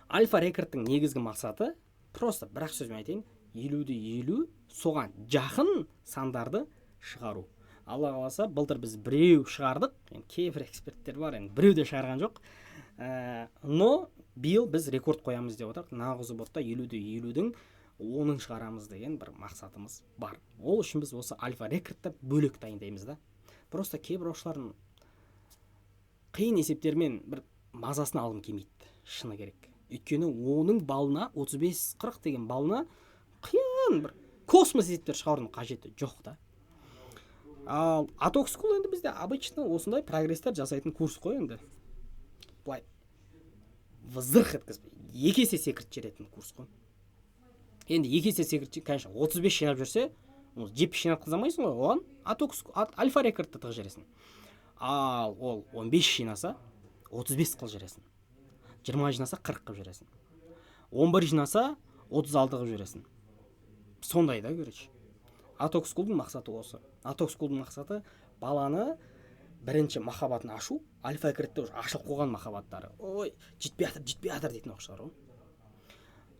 Speaker 1: Альфа рекордтың негізгі мақсаты, просто бір-ақ сөзбен айтайын, 50-50 соған жақын сандарды шығару. Алла қаласа, былтыр біз біреу шығардық. Кейбір эксперттер бар, біреу де шығарған жоқ. Но биыл біз рекорд қоямыз деп отырық. Нағызы ботта 50-50-дің 10-ын шығарамыз деген бір мақсатымыз бар. Ол үшін біз осы альфа рекордты бөлек дайындаймыз да. Просто кейбір оқушылардың қиын есептермен бір мазасын алғым келмейді, шыны керек. Өйткені оның балына 35-40 деген балына қиын бір космос есептер шығарудың қажеті жоқ та. Ал А-токс скул енді бізде обычно осындай прогресстер жасайтын курс қой енді. Былай вызырх еткізіп, екі есе секірт жеретін курс қой. Енді екі есе секірт, конечно, 35 жинап жүрсе, 70 жинап қызамайсың ғой, оған А-токс альфа рекордты тығып жересің. Ал ол 15 жинаса, 35 қыл жересің. 20 жинаса 40 қып жересің. 11 жинаса 36 қып жересің. Сондай да, короче. А-токс скулдың мақсаты осы. А-токс скулдың мақсаты баланы бірінші махаббатын ашу, альфа рекордта уже ашылып қойған махаббаттары. Ой, жетпей жатыр дейтін оқушылар ғой.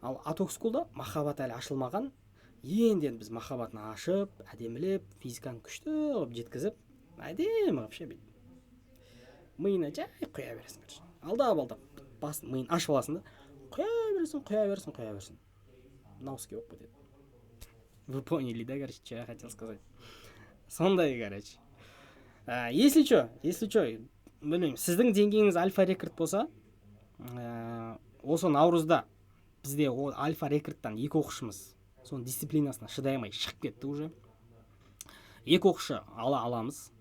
Speaker 1: Ал А-токс скулда махаббат әлі ашылмаған, енді біз махаббатын ашып, әдемілеп, физиканы күшті қылып жеткізіп, әдемі вообще бүйтіп. Миына жай қоя бересің. Алдап, басын миын ашып аласың да, қоя бересің. Науский болып кетеді. Вы поняли, да, короче, что я хотел сказать. Сондай, короче. Если что, білмеймін, сіздің деңгейіңіз альфа рекорд болса, осы наурызда бізде альфа рекордтан екі оқушымыз соның дисциплинасына шыдай алмай шығып кетті уже. Екі оқушы аламыз.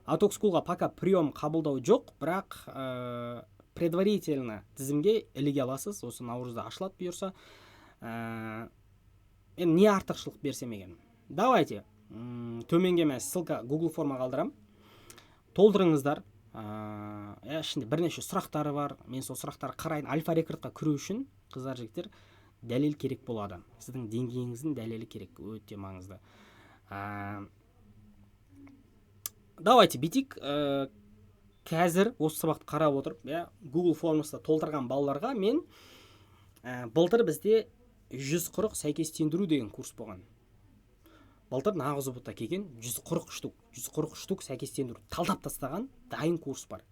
Speaker 1: А-токс скулға пока прием қабылдау жоқ, бірақ предварительно тізімге іліге аласыз. Осы наурызда ашылады бұйырса. Не артықшылық берсем екен. Давайте, төменге мен ссылка Google форма қалдырам. Толтырыңыздар. Ішінде бірнеше сұрақтары бар. Мен сол сұрақтары қарайын. Альфа рекордқа кіру үшін қыздар жігіттер дәлел керек болады. Сіздің деңгейіңіздің дәлелі керек, өте маңызды. Давайте битик. қазір осы сабақты қарап отырып, Google формасында толтырған балаларға мен былтыр бізде 140 сәйкестендіру деген курс болған. Былтыр нағыз ұбытта келген 140 штук сәйкестендіру талдап тастаған дайын курс бар.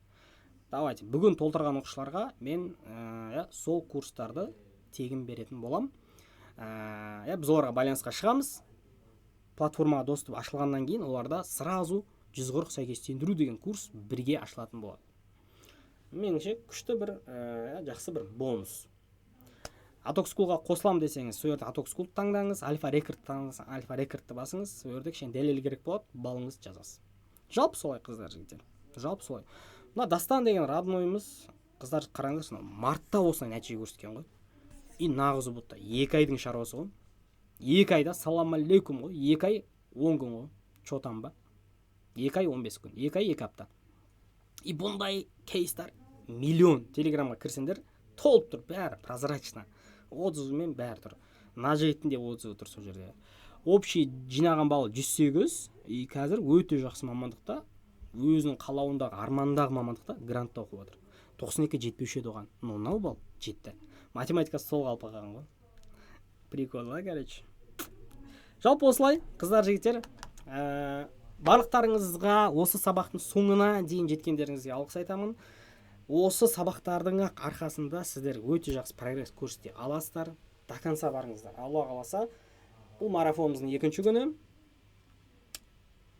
Speaker 1: Давайте, бүгін толтырған оқушыларға мен сол курстарды тегін беретін болам. Біз оларға байланысқа шығамыз. Платформаға доступ ашылғаннан кейін оларда сразу 140 сәйкестендіру деген курс бірге ашылатын болады. Меніңше күшті бір жақсы бір бонус. Атокскулға қосылам десеңіз, сол жерде Атокскулды таңдаңыз, Альфа Рекордты басыңыз, сол жерде кішкене дәлел керек болады, балыңызды жазасыз. Жалпы солай, қыздар, жігіттер. Жалпы солай. Мына Дастан деген роднойымыз, қыздар қараңыз, мартта осылай нәтиже көрсеткен ғой. И нағыз ұбытта 2 айдың шаруасы ғой. 2 айда салам алейкум ғой. 2 ай 10 күн ғой. Чотан ба? 2 ай 15 күн. 2 ай 2 апта. И бұндай кейстар миллион. Телеграмға кірсеңдер, толып тұр, бәрі прозрачно. Отзывымен бәрі тұр. Нажеттің де отзывы тұр сол жерде. Общий жинаған балл 108. И қазір өте жақсы мамандықта, өзінің қалауындағы, армандағы мамандықта грантта оқып отыр. 92 жетпеуші еді оған. Мынау балл жетті. Математикасы сол қалпы қалған ғой. Прикольно, короче. Жалпы осылай, қыздар, жігіттер, барлықтарыңызға осы сабақтың соңына дейін жеткендеріңізге алғыс айтамын. Осы сабақтардың арқасында сіздер өте жақсы прогресс көрсете аласыздар. До конца барыңыздар. Алла қаласа, бұл марафонымыздың 2-ші күні.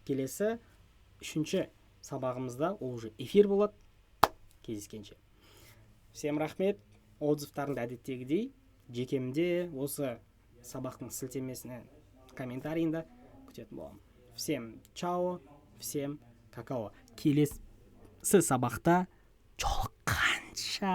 Speaker 1: Келесі 3-ші сабағымызда ол уже эфир болады. Кездескенше. Всем рахмет. Отзывтарыңды әдеттегідей жекемде осы сабақтың сілтемесіне комментарийында күтетін боламын. Всем чао, всем какао. Келесі сабақта жолыққанша.